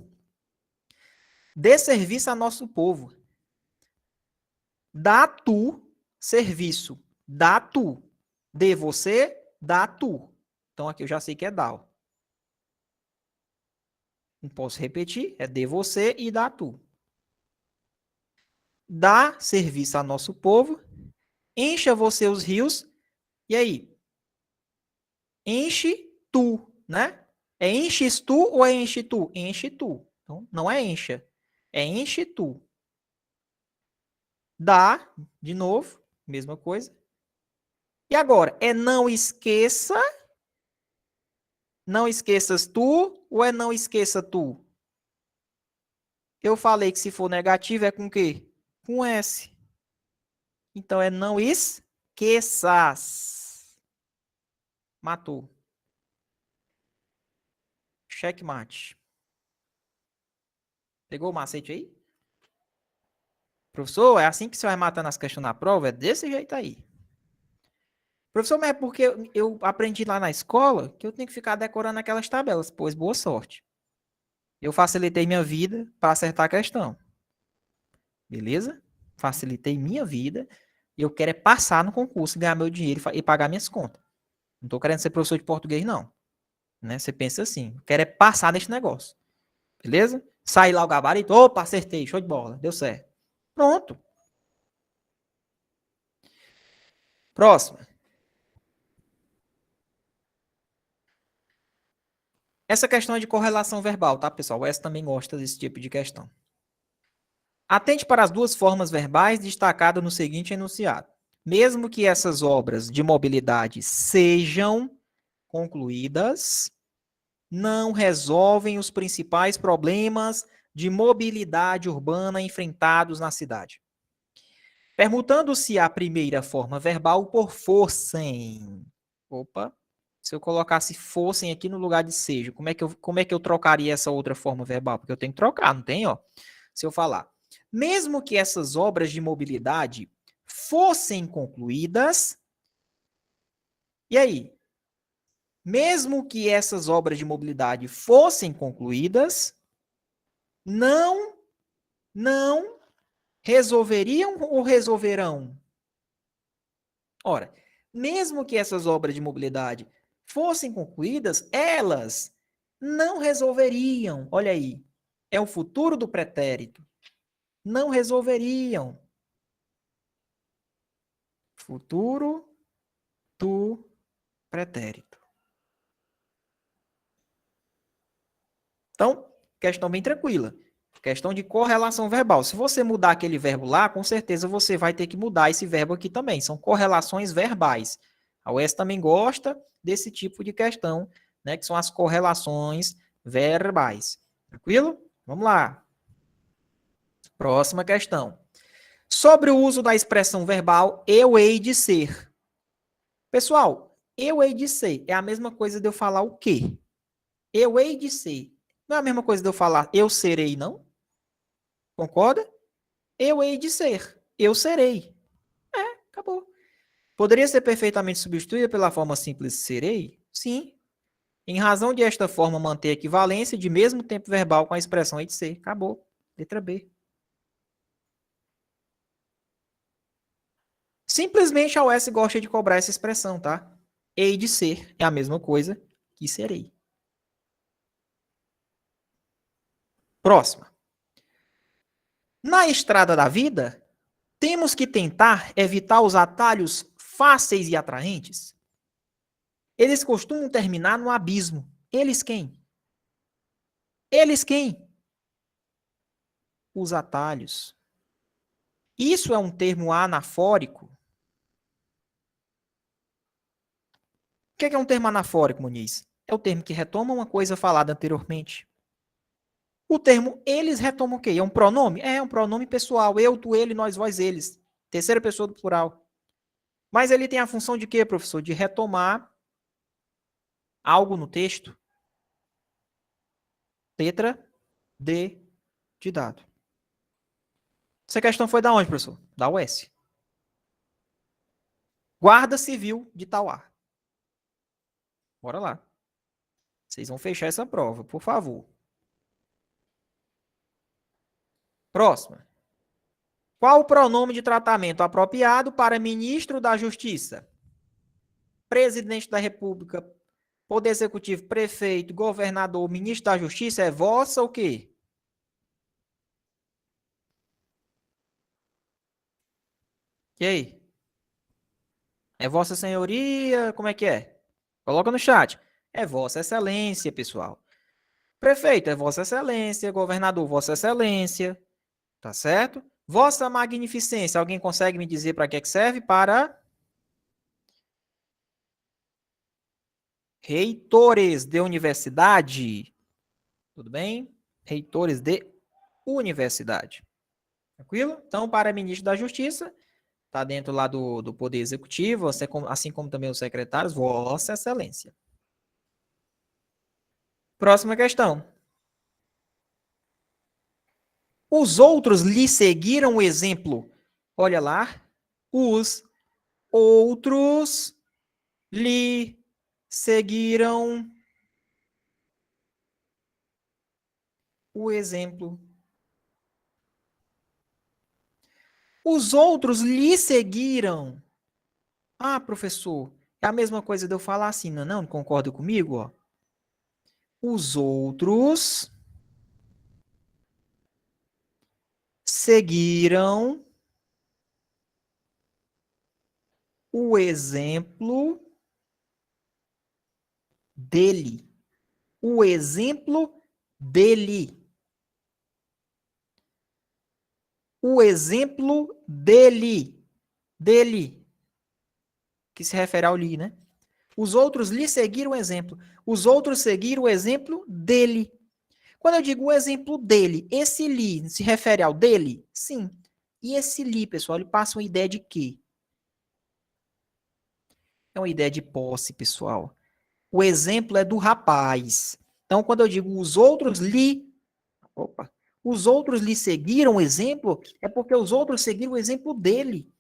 Dê serviço a nosso povo. Dá tu serviço. Dá tu. De você, dá tu. Então aqui eu já sei que é dá. Não posso repetir. É de você e dá tu. Dá serviço a nosso povo. Encha você os rios. E aí? Enche tu, né? É enches tu ou é enche tu? Enche tu. Então, não é encha. É enche tu. Dá, de novo, mesma coisa. E agora, é não esqueça, não esqueças tu ou é não esqueça tu? Eu falei que se for negativo é com o quê? Com S. Então é não esqueças. Matou. Checkmate. Pegou o macete aí? Professor, é assim que você vai matando as questões na prova? É desse jeito aí. Professor, mas é porque eu aprendi lá na escola que eu tenho que ficar decorando aquelas tabelas. Pois boa sorte. Eu facilitei minha vida para acertar a questão. Beleza? Facilitei minha vida. E eu quero é passar no concurso, ganhar meu dinheiro e pagar minhas contas. Não estou querendo ser professor de português, não. Né? Você pensa assim, eu quero é passar nesse negócio. Beleza? Sair lá o gabarito, opa, acertei, show de bola, deu certo. Pronto. Próximo. Essa questão é de correlação verbal, tá, pessoal? O S também gosta desse tipo de questão. Atente para as duas formas verbais destacadas no seguinte enunciado. Mesmo que essas obras de mobilidade sejam concluídas, não resolvem os principais problemas de mobilidade urbana enfrentados na cidade. Permutando-se a primeira forma verbal por fossem. Opa, se eu colocasse fossem aqui no lugar de seja, como é que eu trocaria essa outra forma verbal? Porque eu tenho que trocar, não tem? Ó. Se eu falar, mesmo que essas obras de mobilidade fossem concluídas, e aí? Mesmo que essas obras de mobilidade fossem concluídas, não resolveriam ou resolverão? Ora, mesmo que essas obras de mobilidade fossem concluídas, elas não resolveriam. Olha aí, é o futuro do pretérito. Não resolveriam. Futuro do pretérito. Então, questão bem tranquila. Questão de correlação verbal. Se você mudar aquele verbo lá, com certeza você vai ter que mudar esse verbo aqui também. São correlações verbais. A UES também gosta desse tipo de questão, né, que são as correlações verbais. Tranquilo? Vamos lá. Próxima questão. Sobre o uso da expressão verbal eu hei de ser. Pessoal, eu hei de ser é a mesma coisa de eu falar o quê? Eu hei de ser. Não é a mesma coisa de eu falar eu serei, não? Concorda? Eu hei de ser. Eu serei. Acabou. Poderia ser perfeitamente substituída pela forma simples serei? Sim. Em razão de esta forma manter a equivalência de mesmo tempo verbal com a expressão hei de ser. Acabou. Letra B. Simplesmente a UES gosta de cobrar essa expressão, tá? Hei de ser é a mesma coisa que serei. Próxima. Na estrada da vida, temos que tentar evitar os atalhos fáceis e atraentes? Eles costumam terminar no abismo. Eles quem? Eles quem? Os atalhos. Isso é um termo anafórico. O que é um termo anafórico, Muniz? É o termo que retoma uma coisa falada anteriormente. O termo eles retoma o quê? É um pronome? É um pronome pessoal. Eu, tu, ele, nós, vós, eles. Terceira pessoa do plural. Mas ele tem a função de quê, professor? De retomar algo no texto. Letra D de dado. Essa questão foi da onde, professor? Da UES. Guarda Civil de Tauá. Bora lá. Vocês vão fechar essa prova, por favor. Próxima. Qual o pronome de tratamento apropriado para ministro da Justiça? Presidente da República, Poder Executivo, prefeito, governador, ministro da Justiça é vossa ou quê? E aí? É vossa senhoria? Como é que é? Coloca no chat. É vossa excelência, pessoal. Prefeito é vossa excelência, governador, vossa excelência. Tá certo? Vossa magnificência, alguém consegue me dizer para que é que serve? Para reitores de universidade. Tudo bem? Reitores de universidade. Tranquilo? Então, para ministro da Justiça, está dentro lá do Poder Executivo, assim como também os secretários, Vossa Excelência. Próxima questão. Os outros lhe seguiram o exemplo. Olha lá. Os outros lhe seguiram o exemplo. Os outros lhe seguiram. Ah, professor, é a mesma coisa de eu falar assim, não concorda comigo? Ó. Os outros seguiram o exemplo dele. O exemplo dele. O exemplo dele. Dele. Que se refere ao li, né? Os outros lhe seguiram o exemplo. Os outros seguiram o exemplo dele. Quando eu digo o exemplo dele, esse li se refere ao dele? Sim. E esse li, pessoal, ele passa uma ideia de quê? É uma ideia de posse, pessoal. O exemplo é do rapaz. Então, quando eu digo os outros lhe... Opa. Os outros lhe seguiram o exemplo, é porque os outros seguiram o exemplo dele.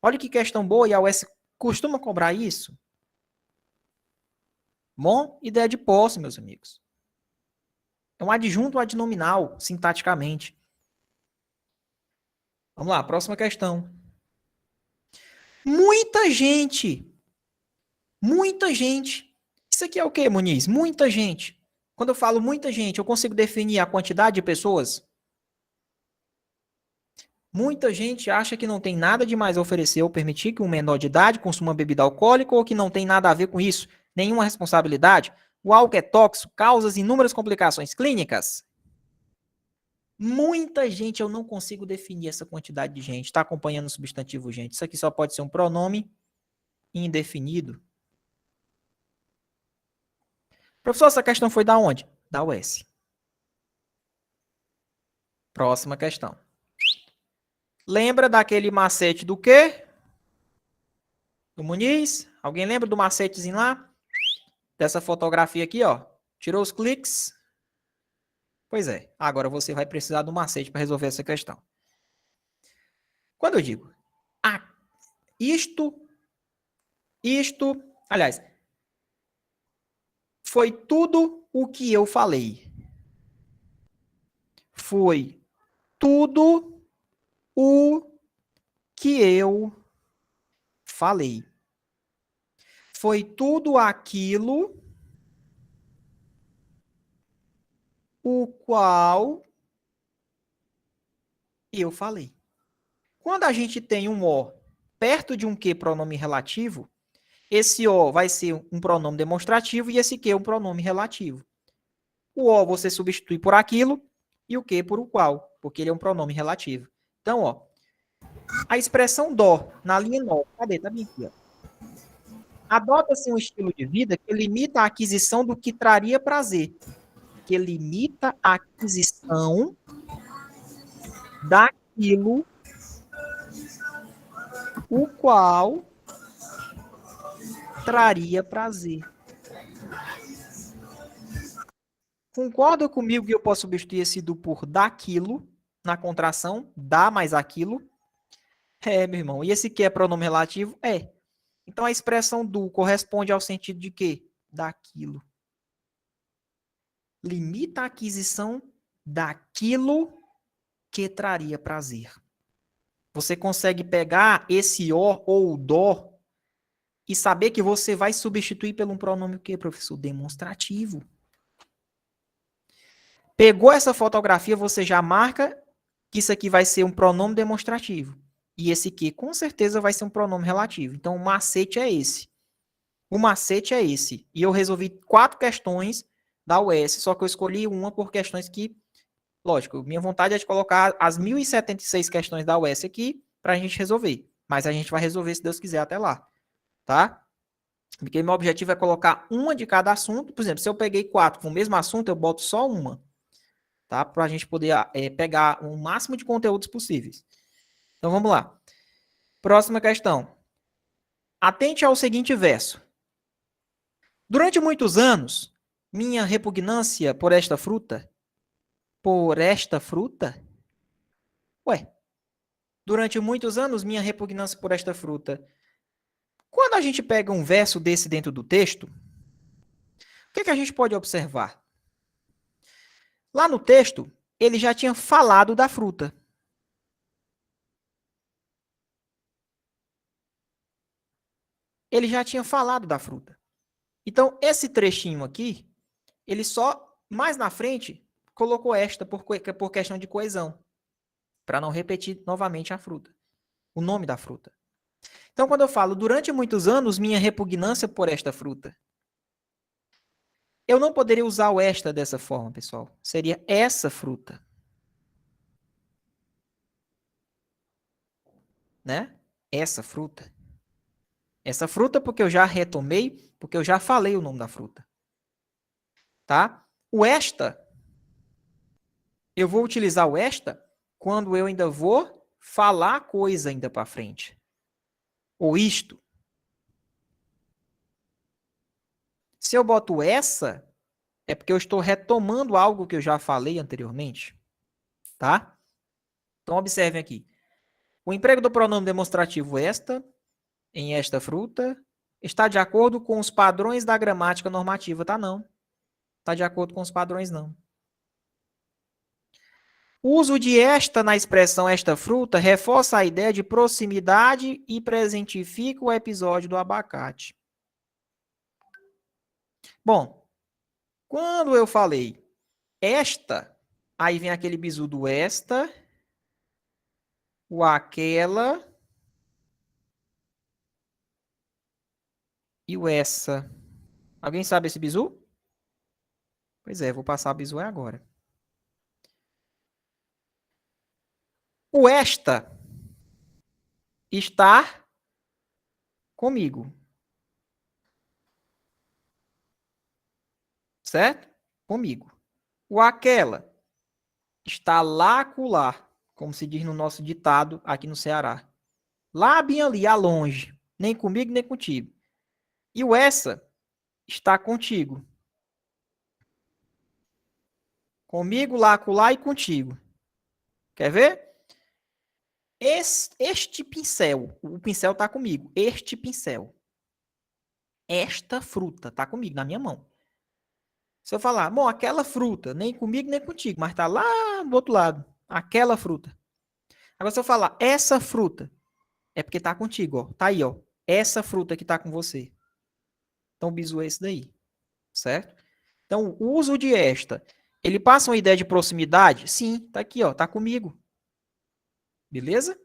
Olha que questão boa, e a UES costuma cobrar isso. Bom, ideia de posse, meus amigos. É um adjunto adnominal, sintaticamente. Vamos lá, próxima questão. Muita gente. Isso aqui é o quê, Muniz? Muita gente. Quando eu falo muita gente, eu consigo definir a quantidade de pessoas? Muita gente acha que não tem nada de mais a oferecer ou permitir que um menor de idade consuma bebida alcoólica ou que não tem nada a ver com isso, nenhuma responsabilidade. O álcool é tóxico, causa inúmeras complicações clínicas. Muita gente, eu não consigo definir essa quantidade de gente. Está acompanhando o substantivo gente. Isso aqui só pode ser um pronome indefinido. Professor, essa questão foi da onde? Da UES. Próxima questão. Lembra daquele macete do quê? Do Muniz? Alguém lembra do macetezinho lá? Dessa fotografia aqui, ó. Tirou os cliques? Pois é. Agora você vai precisar do macete para resolver essa questão. Quando eu digo isto, aliás, foi tudo o que eu falei. Foi tudo o que eu falei. Foi tudo aquilo o qual eu falei. Quando a gente tem um o perto de um que pronome relativo, Esse o vai ser um pronome demonstrativo e esse que é um pronome relativo. O o você substitui por aquilo e o que por o qual, porque ele é um pronome relativo. Então, ó, a expressão dó na linha 9, cadê? Tá bem aqui, ó. Adota-se um estilo de vida que limita a aquisição do que traria prazer, que limita a aquisição daquilo o qual traria prazer. Concorda comigo que eu posso substituir esse do por daquilo na contração? Dá mais aquilo? É, meu irmão. E esse que é pronome relativo? É. Então a expressão do corresponde ao sentido de quê? Daquilo. Limita a aquisição daquilo que traria prazer. Você consegue pegar esse o ou o dó e saber que você vai substituir por um pronome o quê, professor? Demonstrativo. Pegou essa fotografia, você já marca que isso aqui vai ser um pronome demonstrativo. E esse aqui, com certeza, vai ser um pronome relativo. Então, o macete é esse. O macete é esse. E eu resolvi 4 questões da UES, só que eu escolhi uma por questões que, lógico, minha vontade é de colocar as 1.076 questões da UES aqui para a gente resolver. Mas a gente vai resolver, se Deus quiser, até lá. Tá? Porque meu objetivo é colocar uma de cada assunto. Por exemplo, se eu peguei 4 com o mesmo assunto, eu boto só uma. Tá? Para a gente poder pegar o máximo de conteúdos possíveis. Então, vamos lá. Próxima questão. Atente ao seguinte verso. Durante muitos anos, minha repugnância por esta fruta... Por esta fruta? Ué, durante muitos anos, minha repugnância por esta fruta. Quando a gente pega um verso desse dentro do texto, o que a gente pode observar? Lá no texto, ele já tinha falado da fruta. Ele já tinha falado da fruta. Então, esse trechinho aqui, ele só, mais na frente, colocou esta por questão de coesão, para não repetir novamente a fruta, o nome da fruta. Então, quando eu falo, durante muitos anos, minha repugnância por esta fruta, eu não poderia usar o esta dessa forma, pessoal. Seria essa fruta. Né? Essa fruta. Essa fruta porque eu já retomei, porque eu já falei o nome da fruta. Tá? O esta, eu vou utilizar o esta quando eu ainda vou falar coisa ainda para frente. Ou isto. Se eu boto essa, é porque eu estou retomando algo que eu já falei anteriormente. Tá? Então, observem aqui. O emprego do pronome demonstrativo esta, em esta fruta, está de acordo com os padrões da gramática normativa. Tá, não. Está de acordo com os padrões, não. O uso de esta na expressão esta fruta reforça a ideia de proximidade e presentifica o episódio do abacate. Bom, quando eu falei esta, aí vem aquele bizu do esta, o aquela e o essa. Alguém sabe esse bizu? Pois é, vou passar o bizu agora. O esta está comigo. Certo? Comigo. O aquela está lá acolá, como se diz no nosso ditado aqui no Ceará. Lá bem ali, a longe. Nem comigo, nem contigo. E o essa está contigo. Comigo, lá, acolá e contigo. Quer ver? Este pincel. O pincel está comigo. Este pincel. Esta fruta está comigo, na minha mão. Se eu falar, bom, aquela fruta, nem comigo, nem contigo, mas está lá do outro lado. Aquela fruta. Agora, se eu falar, essa fruta, é porque está contigo, ó. Tá aí, ó. Essa fruta que está com você. Então, o bizu é esse daí. Certo? Então, o uso de esta, ele passa uma ideia de proximidade? Sim, tá aqui, ó, tá comigo. Beleza?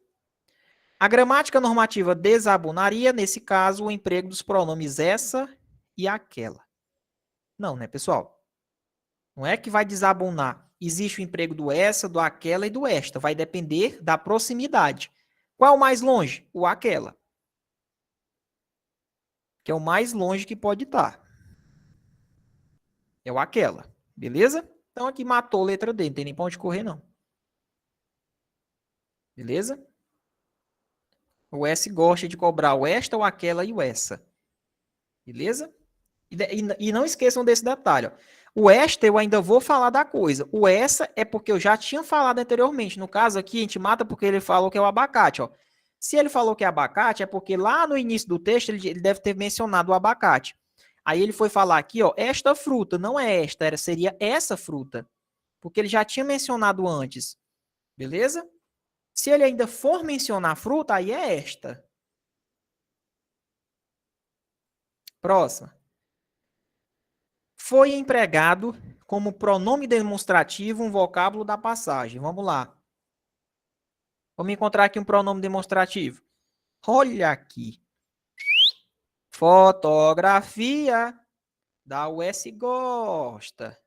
A gramática normativa desabonaria, nesse caso, o emprego dos pronomes essa e aquela. Não, né, pessoal? Não é que vai desabonar. Existe o emprego do essa, do aquela e do esta. Vai depender da proximidade. Qual o mais longe? O aquela. Que é o mais longe que pode estar. É o aquela. Beleza? Então aqui matou a letra D. Não tem nem pra onde correr, não. Beleza? O S gosta de cobrar o esta, o aquela e o essa. Beleza? E não esqueçam desse detalhe. Ó. O esta eu ainda vou falar da coisa. O essa é porque eu já tinha falado anteriormente. No caso aqui, a gente mata porque ele falou que é o abacate. Ó. Se ele falou que é abacate, é porque lá no início do texto ele deve ter mencionado o abacate. Aí ele foi falar aqui, ó, esta fruta, não é esta, seria essa fruta. Porque ele já tinha mencionado antes. Beleza? Se ele ainda for mencionar fruta, aí é esta. Próxima. Foi empregado como pronome demonstrativo um vocábulo da passagem. Vamos lá. Vamos encontrar aqui um pronome demonstrativo. Olha aqui. Fotografia da US gosta.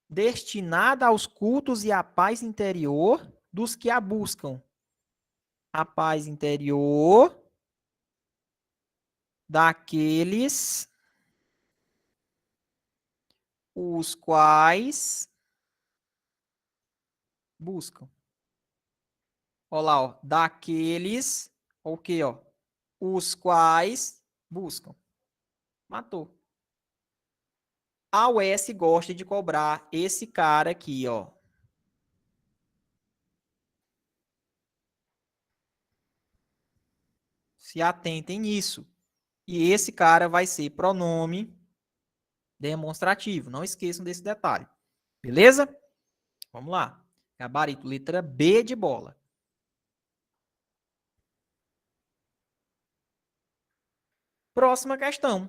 Destinada aos cultos e à paz interior dos que a buscam. A paz interior daqueles os quais buscam. Olha lá, ó, daqueles, o quê, ó? Os quais buscam. Matou. A UES gosta de cobrar esse cara aqui, ó. Se atentem nisso. E esse cara vai ser pronome demonstrativo. Não esqueçam desse detalhe. Beleza? Vamos lá. Gabarito, letra B de bola. Próxima questão.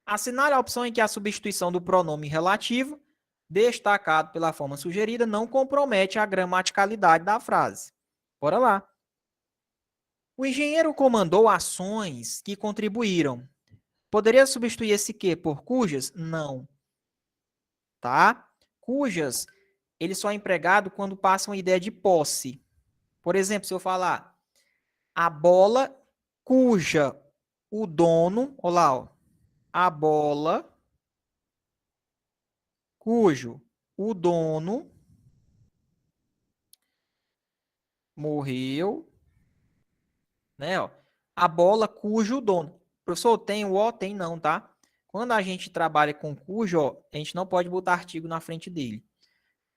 Assinale a opção em que a substituição do pronome relativo, destacado pela forma sugerida, não compromete a gramaticalidade da frase. Bora lá. O engenheiro comandou ações que contribuíram. Poderia substituir esse que por cujas? Não. Tá? Cujas, ele só é empregado quando passa uma ideia de posse. Por exemplo, se eu falar a bola cuja o dono, olha lá, ó, a bola cujo o dono morreu, né, ó. A bola cujo dono. Professor, tem o ó, tem não, tá? Quando a gente trabalha com cujo, ó, a gente não pode botar artigo na frente dele.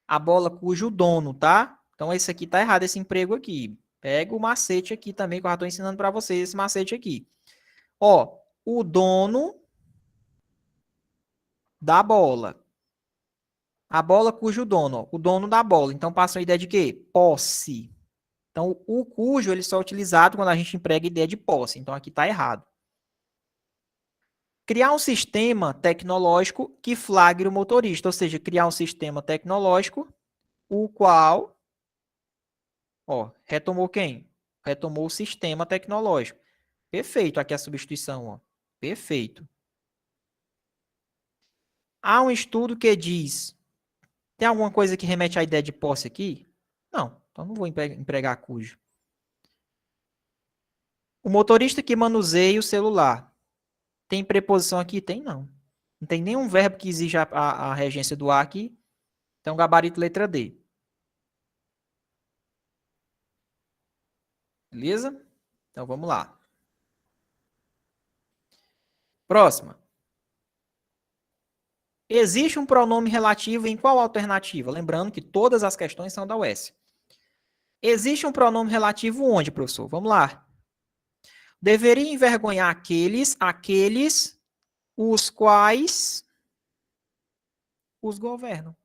A bola cujo dono, tá? Então esse aqui tá errado, esse emprego aqui. Pega o macete aqui também, que eu já tô ensinando para vocês esse macete aqui. Ó, o dono da bola. A bola cujo dono, ó, o dono da bola. Então passa a ideia de quê? Posse. Então o cujo ele só é utilizado quando a gente emprega a ideia de posse. Então aqui tá errado. Criar um sistema tecnológico que flagre o motorista, ou seja, criar um sistema tecnológico o qual, ó, retomou quem? Retomou o sistema tecnológico. Perfeito, aqui a substituição, ó. Perfeito. Há um estudo que diz, tem alguma coisa que remete à ideia de posse aqui? Não, então não vou empregar cujo. O motorista que manuseia o celular. Tem preposição aqui? Tem não. Não tem nenhum verbo que exija a regência do a aqui. Então, gabarito letra D. Beleza? Então, vamos lá. Próxima. Existe um pronome relativo em qual alternativa? Lembrando que todas as questões são da UES. Existe um pronome relativo onde, professor? Vamos lá. Deveria envergonhar aqueles os quais os governam.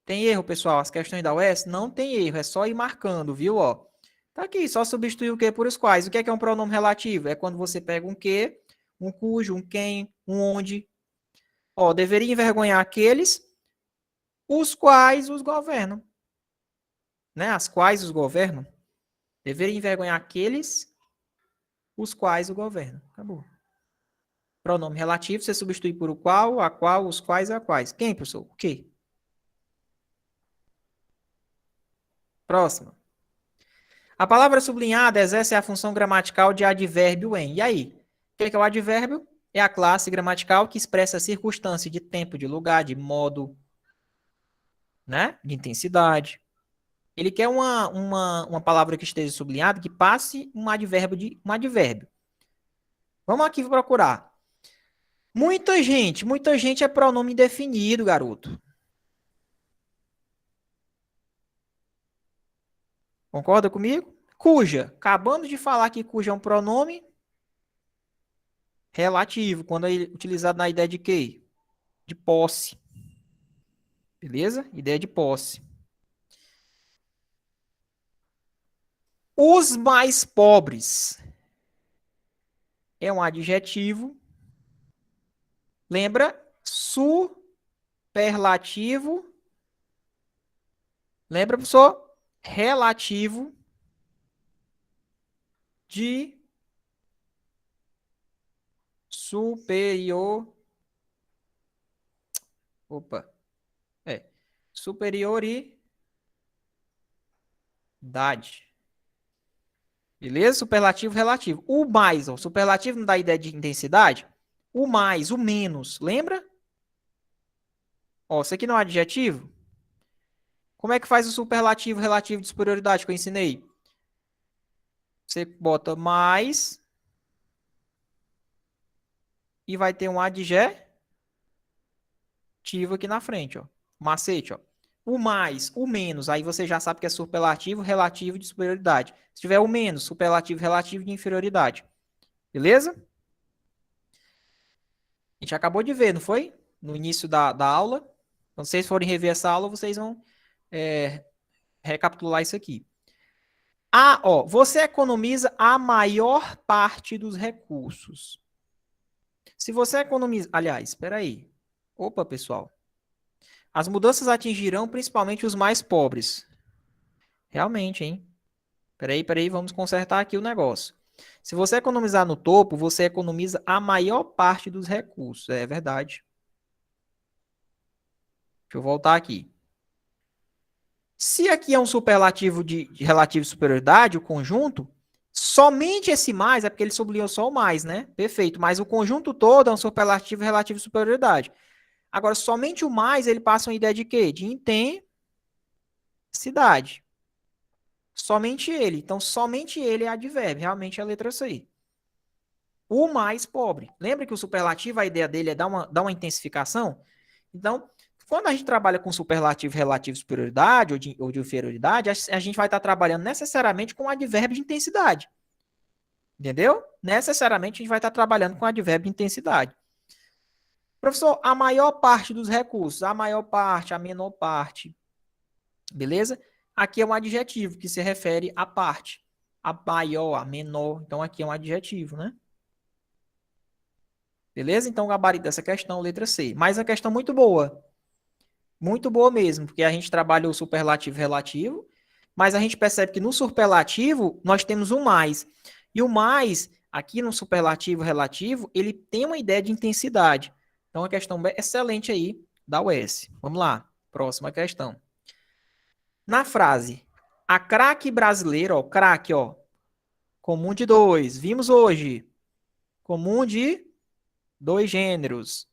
Tem erro, pessoal? As questões da UES não tem erro, é só ir marcando, viu? Ó, tá aqui, só substituir o que por os quais. O que é um pronome relativo? É quando você pega um que, um cujo, um quem, um onde. Ó, deveria envergonhar aqueles os quais os governam. né? As quais os governam. Deveria envergonhar aqueles os quais o governam. Acabou. Pronome relativo, você substitui por o qual, a qual, os quais, a quais. Quem, professor? O quê? Próxima. A palavra sublinhada exerce a função gramatical de advérbio em. E aí? O que é o advérbio? É a classe gramatical que expressa a circunstância de tempo, de lugar, de modo, né? De intensidade. Ele quer uma palavra que esteja sublinhada que passe um advérbio de um advérbio. Vamos aqui procurar. Muita gente é pronome indefinido, garoto. Concorda comigo? Cuja. Acabamos de falar que cuja é um pronome relativo, quando é utilizado na ideia de quê? De posse. Beleza? Ideia de posse. Os mais pobres é um adjetivo. Lembra? Superlativo. Lembra, professor? Relativo de superior. Opa. Superioridade. Beleza? Superlativo relativo. O mais, ó, superlativo não dá ideia de intensidade? O mais, o menos, lembra? Ó, isso aqui não é adjetivo? Como é que faz o superlativo relativo de superioridade que eu ensinei? Você bota mais e vai ter um adjetivo aqui na frente, ó. Macete, ó. O mais, o menos, aí você já sabe que é superlativo relativo de superioridade. Se tiver o menos, superlativo relativo de inferioridade. Beleza? A gente acabou de ver, não foi? No início da aula. Quando vocês forem rever essa aula, vocês vão recapitular isso aqui. Ó, você economiza a maior parte dos recursos. Se você economiza... Aliás, espera aí. Opa, pessoal. As mudanças atingirão principalmente os mais pobres. Realmente, hein? Peraí, vamos consertar aqui o negócio. Se você economizar no topo, você economiza a maior parte dos recursos. É verdade. Deixa eu voltar aqui. Se aqui é um superlativo de relativo superioridade, o conjunto, somente esse mais, é porque ele sublinhou só o mais, né? Perfeito. Mas o conjunto todo é um superlativo relativo superioridade. Agora, somente o mais, ele passa uma ideia de quê? De intensidade. Somente ele. Então, somente ele é advérbio. Realmente é a letra C. O mais pobre. Lembra que o superlativo, a ideia dele é dar uma intensificação? Então, quando a gente trabalha com superlativo relativo de superioridade ou de inferioridade, a gente vai estar trabalhando necessariamente com advérbio de intensidade. Entendeu? Necessariamente a gente vai estar trabalhando com advérbio de intensidade. Professor, a maior parte dos recursos, a maior parte, a menor parte. Beleza? Aqui é um adjetivo que se refere à parte. A maior, a menor. Então aqui é um adjetivo, né? Beleza? Então o gabarito dessa questão, letra C. Mas a questão muito boa. Muito boa mesmo, porque a gente trabalha o superlativo relativo, mas a gente percebe que no superlativo nós temos o mais. E o mais, aqui no superlativo relativo, ele tem uma ideia de intensidade. Então, a questão excelente aí da UES. Vamos lá, próxima questão. Na frase, a craque brasileira, ó, craque, ó, comum de dois, vimos hoje, comum de dois gêneros.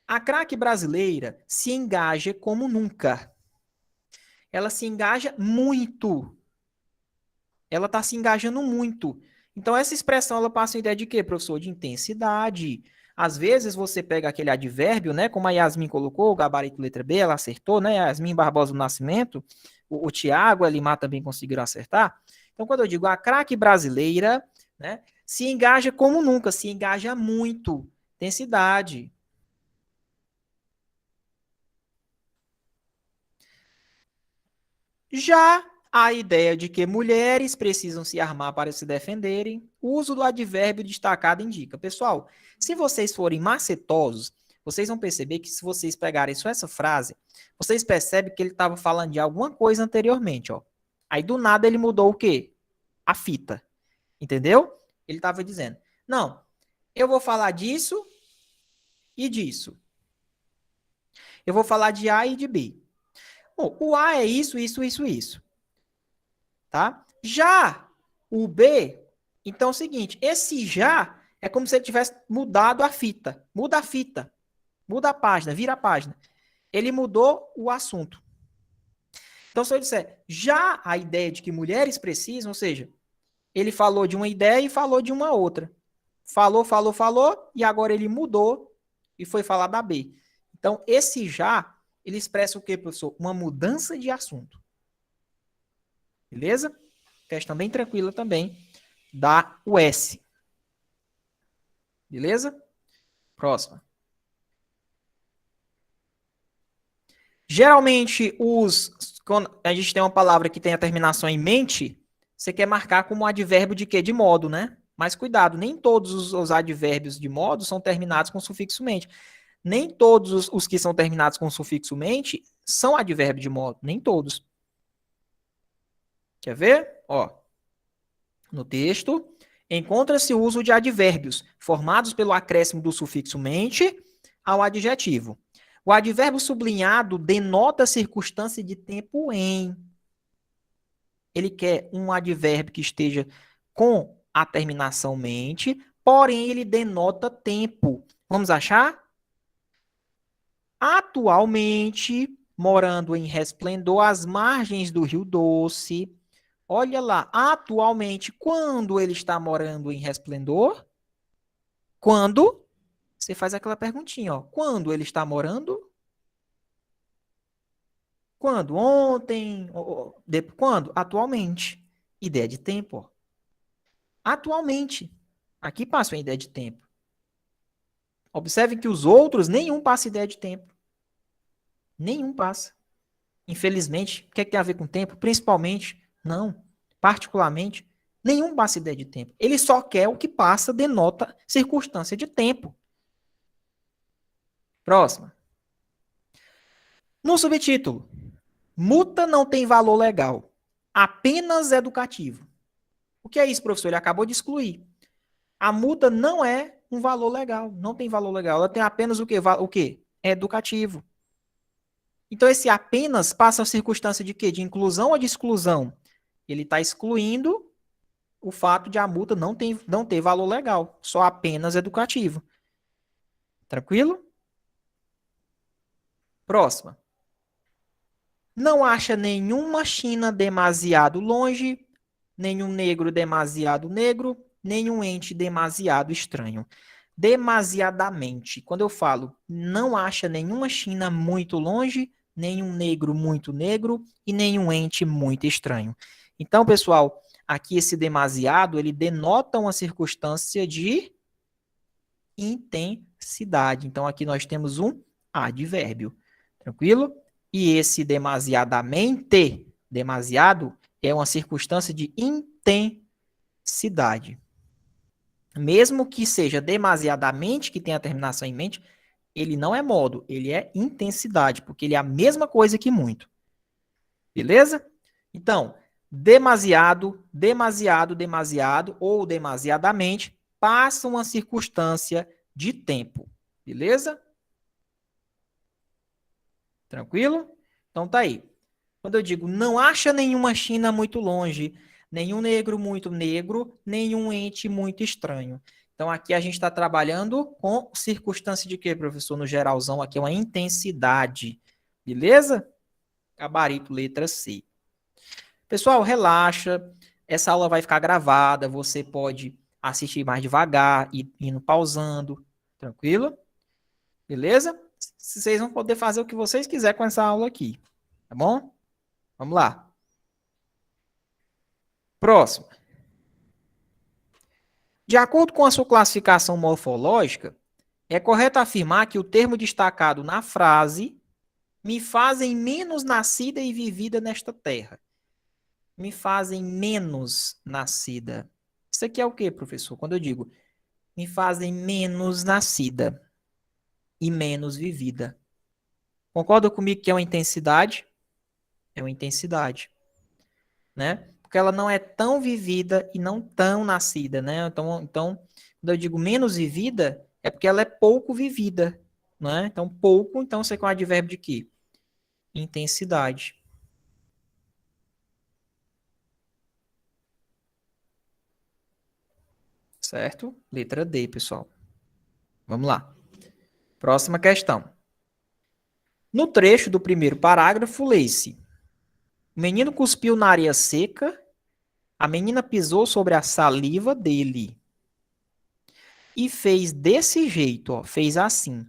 A craque brasileira se engaja como nunca. Ela se engaja muito. Ela está se engajando muito. Então, essa expressão, ela passa a ideia de quê, professor? De intensidade. Às vezes, você pega aquele advérbio, né? Como a Yasmin colocou, o gabarito letra B, ela acertou, né? Yasmin Barbosa do Nascimento, o Tiago, a Limar também conseguiram acertar. Então, quando eu digo a craque brasileira, né? Se engaja como nunca, se engaja muito. Intensidade. Já a ideia de que mulheres precisam se armar para se defenderem, o uso do advérbio destacado indica. Pessoal, se vocês forem macetosos, vocês vão perceber que se vocês pegarem só essa frase, vocês percebem que ele estava falando de alguma coisa anteriormente, ó. Aí do nada ele mudou o quê? A fita. Entendeu? Ele estava dizendo: não, eu vou falar disso e disso. Eu vou falar de A e de B. Bom, o A é isso, isso, isso, isso. Tá? Já o B, então é o seguinte, esse já é como se ele tivesse mudado a fita. Muda a fita. Muda a página, vira a página. Ele mudou o assunto. Então, se eu disser já a ideia de que mulheres precisam, ou seja, ele falou de uma ideia e falou de uma outra. Falou, falou, falou, e agora ele mudou e foi falar da B. Então, esse já, ele expressa o quê, professor? Uma mudança de assunto. Beleza? Questão bem tranquila também da US. Beleza? Próxima. Geralmente, quando a gente tem uma palavra que tem a terminação em mente, você quer marcar como advérbio de quê? De modo, né? Mas cuidado, nem todos os advérbios de modo são terminados com sufixo mente. Nem todos os que são terminados com sufixo mente são advérbio de modo. Nem todos. Quer ver? Ó, no texto, encontra-se o uso de advérbios formados pelo acréscimo do sufixo mente ao adjetivo. O advérbio sublinhado denota a circunstância de tempo em. Ele quer um advérbio que esteja com a terminação mente, porém ele denota tempo. Vamos achar? Atualmente, morando em Resplendor, às margens do Rio Doce. Olha lá, atualmente, quando ele está morando em Resplendor? Quando? Você faz aquela perguntinha, ó. Quando ele está morando? Quando? Ontem? Quando? Atualmente. Ideia de tempo, ó. Atualmente. Aqui passa uma ideia de tempo. Observe que os outros, nenhum passa ideia de tempo. Nenhum passa. Infelizmente, o que é que tem a ver com tempo? Principalmente, não. Particularmente, nenhum passa ideia de tempo. Ele só quer o que passa, denota circunstância de tempo. Próxima. No subtítulo, multa não tem valor legal, apenas educativo. O que é isso, professor? Ele acabou de excluir. A multa não é um valor legal, não tem valor legal. Ela tem apenas o quê? O quê? É educativo. Então, esse apenas passa a circunstância de quê? De inclusão ou de exclusão? Ele está excluindo o fato de a multa não ter valor legal, só apenas educativo. Tranquilo? Próxima. Não acha nenhuma China demasiado longe, nenhum negro demasiado negro, nenhum ente demasiado estranho. Demasiadamente. Quando eu falo não acha nenhuma China muito longe, nenhum negro muito negro e nenhum ente muito estranho. Então, pessoal, aqui esse demasiado, ele denota uma circunstância de intensidade. Então, aqui nós temos um advérbio. Tranquilo? E esse demasiadamente, demasiado, é uma circunstância de intensidade. Mesmo que seja demasiadamente, que tenha a terminação em mente, ele não é modo, ele é intensidade, porque ele é a mesma coisa que muito. Beleza? Então, demasiado, demasiado, demasiado ou demasiadamente passa uma circunstância de tempo. Beleza? Tranquilo? Então tá aí. Quando eu digo não acha nenhuma China muito longe, nenhum negro muito negro, nenhum ente muito estranho. Então aqui a gente está trabalhando com circunstância de quê, professor? No geralzão aqui é uma intensidade. Beleza? Gabarito letra C. Pessoal, relaxa. Essa aula vai ficar gravada. Você pode assistir mais devagar, indo pausando. Tranquilo? Beleza? Vocês vão poder fazer o que vocês quiserem com essa aula aqui. Tá bom? Vamos lá. Próximo. De acordo com a sua classificação morfológica, é correto afirmar que o termo destacado na frase me fazem menos nascida e vivida nesta terra. Me fazem menos nascida. Isso aqui é o quê, professor? Quando eu digo me fazem menos nascida e menos vivida. Concorda comigo que é uma intensidade? É uma intensidade. né? Porque ela não é tão vivida e não tão nascida, né? Então, quando eu digo menos vivida, é porque ela é pouco vivida, né? Então, pouco, então você com advérbio de quê? Intensidade. Certo? Letra D, pessoal. Vamos lá. Próxima questão. No trecho do primeiro parágrafo, lê-se: o menino cuspiu na areia seca, a menina pisou sobre a saliva dele e fez desse jeito, ó, fez assim,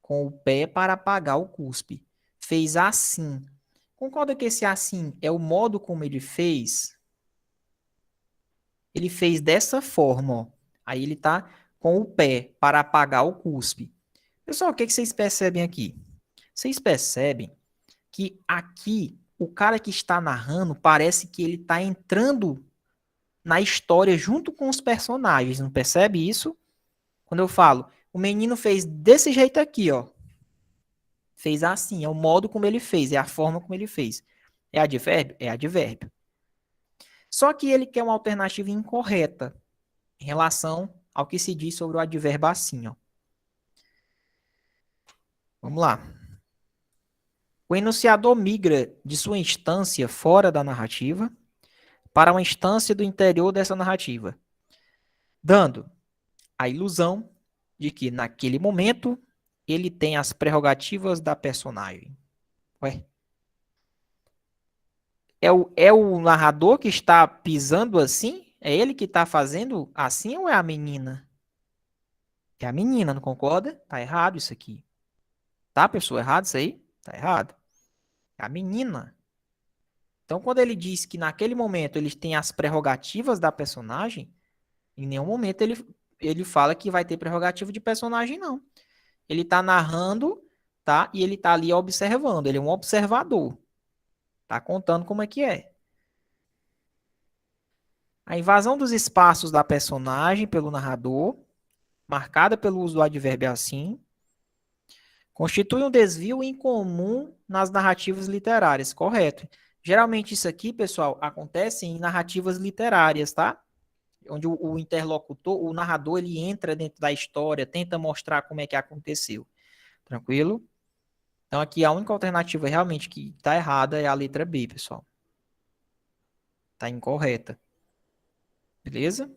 com o pé para apagar o cuspe. Fez assim. Concorda que esse assim é o modo como ele fez? Ele fez dessa forma, ó. Aí ele tá com o pé para apagar o cuspe. Pessoal, o que que vocês percebem aqui? Vocês percebem que aqui o cara que está narrando parece que ele está entrando na história junto com os personagens, não percebe isso? Quando eu falo, o menino fez desse jeito aqui, ó. Fez assim, é o modo como ele fez, é a forma como ele fez. É advérbio? É advérbio. Só que ele quer uma alternativa incorreta em relação ao que se diz sobre o advérbio assim, ó. Vamos lá. O enunciador migra de sua instância fora da narrativa para uma instância do interior dessa narrativa, dando a ilusão de que, naquele momento, ele tem as prerrogativas da personagem. Ué? É o narrador que está pisando assim? É ele que está fazendo assim ou é a menina? É a menina, não concorda? Tá errado isso aqui. Tá, pessoal? Errado isso aí? Tá errado. É a menina. Então, quando ele diz que naquele momento eles têm as prerrogativas da personagem, em nenhum momento ele fala que vai ter prerrogativa de personagem, não. Ele tá narrando, tá? E ele tá ali observando. Ele é um observador. Tá contando como é que é. A invasão dos espaços da personagem pelo narrador, marcada pelo uso do advérbio assim, constitui um desvio incomum nas narrativas literárias, correto? Geralmente isso aqui, pessoal, acontece em narrativas literárias, tá? Onde o interlocutor, o narrador, ele entra dentro da história, tenta mostrar como é que aconteceu. Tranquilo? Então aqui a única alternativa realmente que está errada é a letra B, pessoal. Está incorreta. Beleza?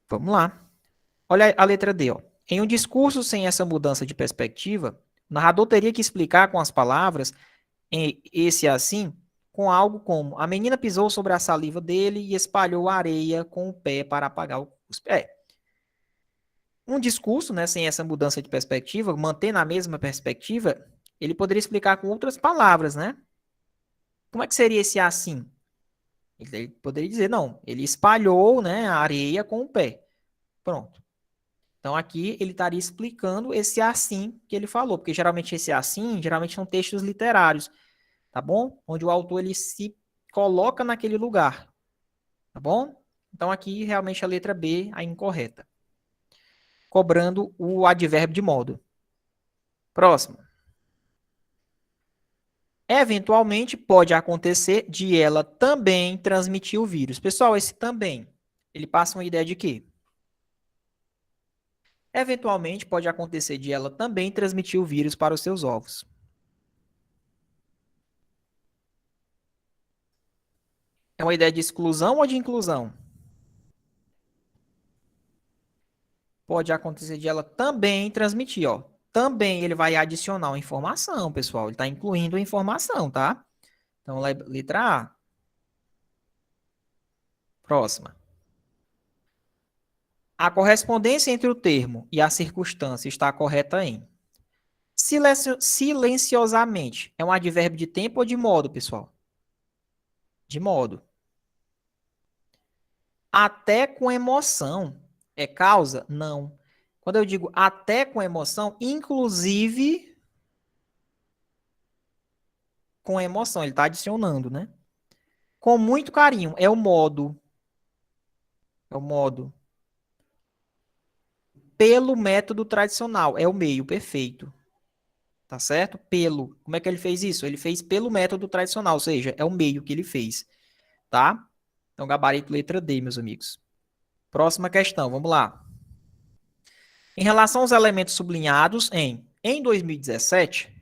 Vamos lá. Olha a letra D, ó. Em um discurso sem essa mudança de perspectiva, o narrador teria que explicar com as palavras, em esse assim, com algo como: a menina pisou sobre a saliva dele e espalhou areia com o pé para apagar o cuspe. Um discurso, né, sem essa mudança de perspectiva, mantendo a mesma perspectiva, ele poderia explicar com outras palavras, né? Como é que seria esse assim? Ele poderia dizer, não, ele espalhou, né, a areia com o pé. Pronto. Então aqui ele estaria explicando esse assim que ele falou, porque geralmente esse assim, geralmente são textos literários, tá bom? Onde o autor ele se coloca naquele lugar, tá bom? Então aqui realmente a letra B é a incorreta, cobrando o advérbio de modo. Próximo. Eventualmente pode acontecer de ela também transmitir o vírus. Pessoal, esse também, ele passa uma ideia de quê? Eventualmente pode acontecer de ela também transmitir o vírus para os seus ovos. É uma ideia de exclusão ou de inclusão? Pode acontecer de ela também transmitir, ó. Também ele vai adicionar uma informação, pessoal. Ele está incluindo a informação, tá? Então, letra A. Próxima. A correspondência entre o termo e a circunstância está correta em silenciosamente. É um advérbio de tempo ou de modo, pessoal? De modo. Até com emoção. É causa? Não. Quando eu digo até com emoção, inclusive com emoção, ele está adicionando, né? Com muito carinho. É o modo. É o modo. Pelo método tradicional. É o meio, perfeito. Tá certo? Pelo. Como é que ele fez isso? Ele fez pelo método tradicional, ou seja, é o meio que ele fez, tá? Então, gabarito letra D, meus amigos. Próxima questão, vamos lá. Em relação aos elementos sublinhados em 2017,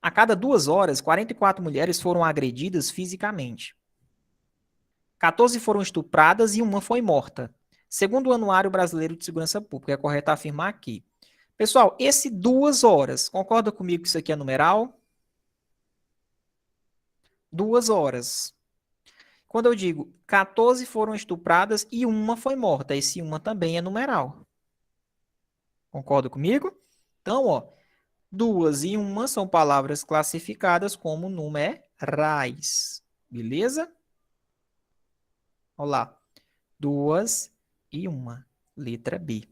a cada 2 horas, 44 mulheres foram agredidas fisicamente. 14 foram estupradas e uma foi morta. Segundo o Anuário Brasileiro de Segurança Pública, é correto afirmar aqui. Pessoal, esse 2 horas, concorda comigo que isso aqui é numeral? 2 horas. Quando eu digo 14 foram estupradas e uma foi morta, esse uma também é numeral. Concorda comigo? Então, ó, 2 e uma são palavras classificadas como numerais. Beleza? Olha lá. 2 e uma. Letra B.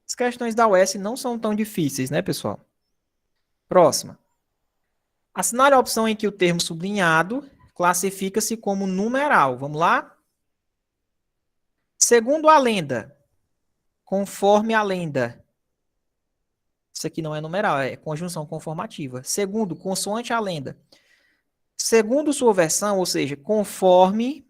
As questões da UES não são tão difíceis, né, pessoal? Próxima. Assinale a opção em que o termo sublinhado classifica-se como numeral. Vamos lá? Segundo a lenda, conforme a lenda. Isso aqui não é numeral, é conjunção conformativa. Segundo, consoante a lenda. Segundo sua versão, ou seja, conforme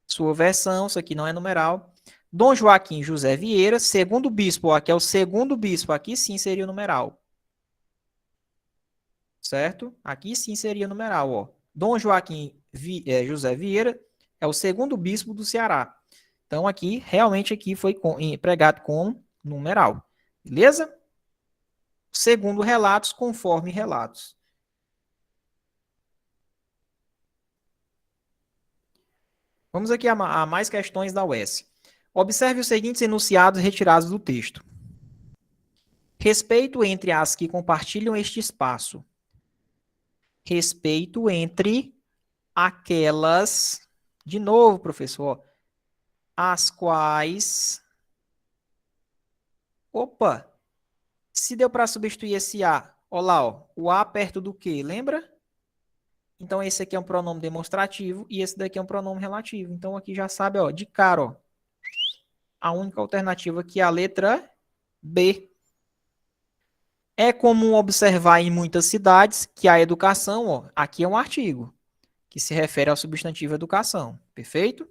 sua versão, isso aqui não é numeral. Dom Joaquim José Vieira, segundo bispo, aqui é o segundo bispo, aqui sim seria o numeral. Certo? Aqui sim seria numeral, ó. Dom Joaquim José Vieira é o segundo bispo do Ceará. Então aqui, realmente aqui foi empregado com numeral. Beleza? Segundo relatos, conforme relatos. Vamos aqui a mais questões da UES. Observe os seguintes enunciados retirados do texto. Respeito entre as que compartilham este espaço. Respeito entre aquelas, de novo, professor, as quais... Opa! Se deu para substituir esse A, olha lá, ó, o A perto do que, lembra? Então, esse aqui é um pronome demonstrativo e esse daqui é um pronome relativo. Então, aqui já sabe, ó, de cara, ó, a única alternativa aqui é a letra B. É comum observar em muitas cidades que a educação, ó, aqui é um artigo, que se refere ao substantivo educação. Perfeito?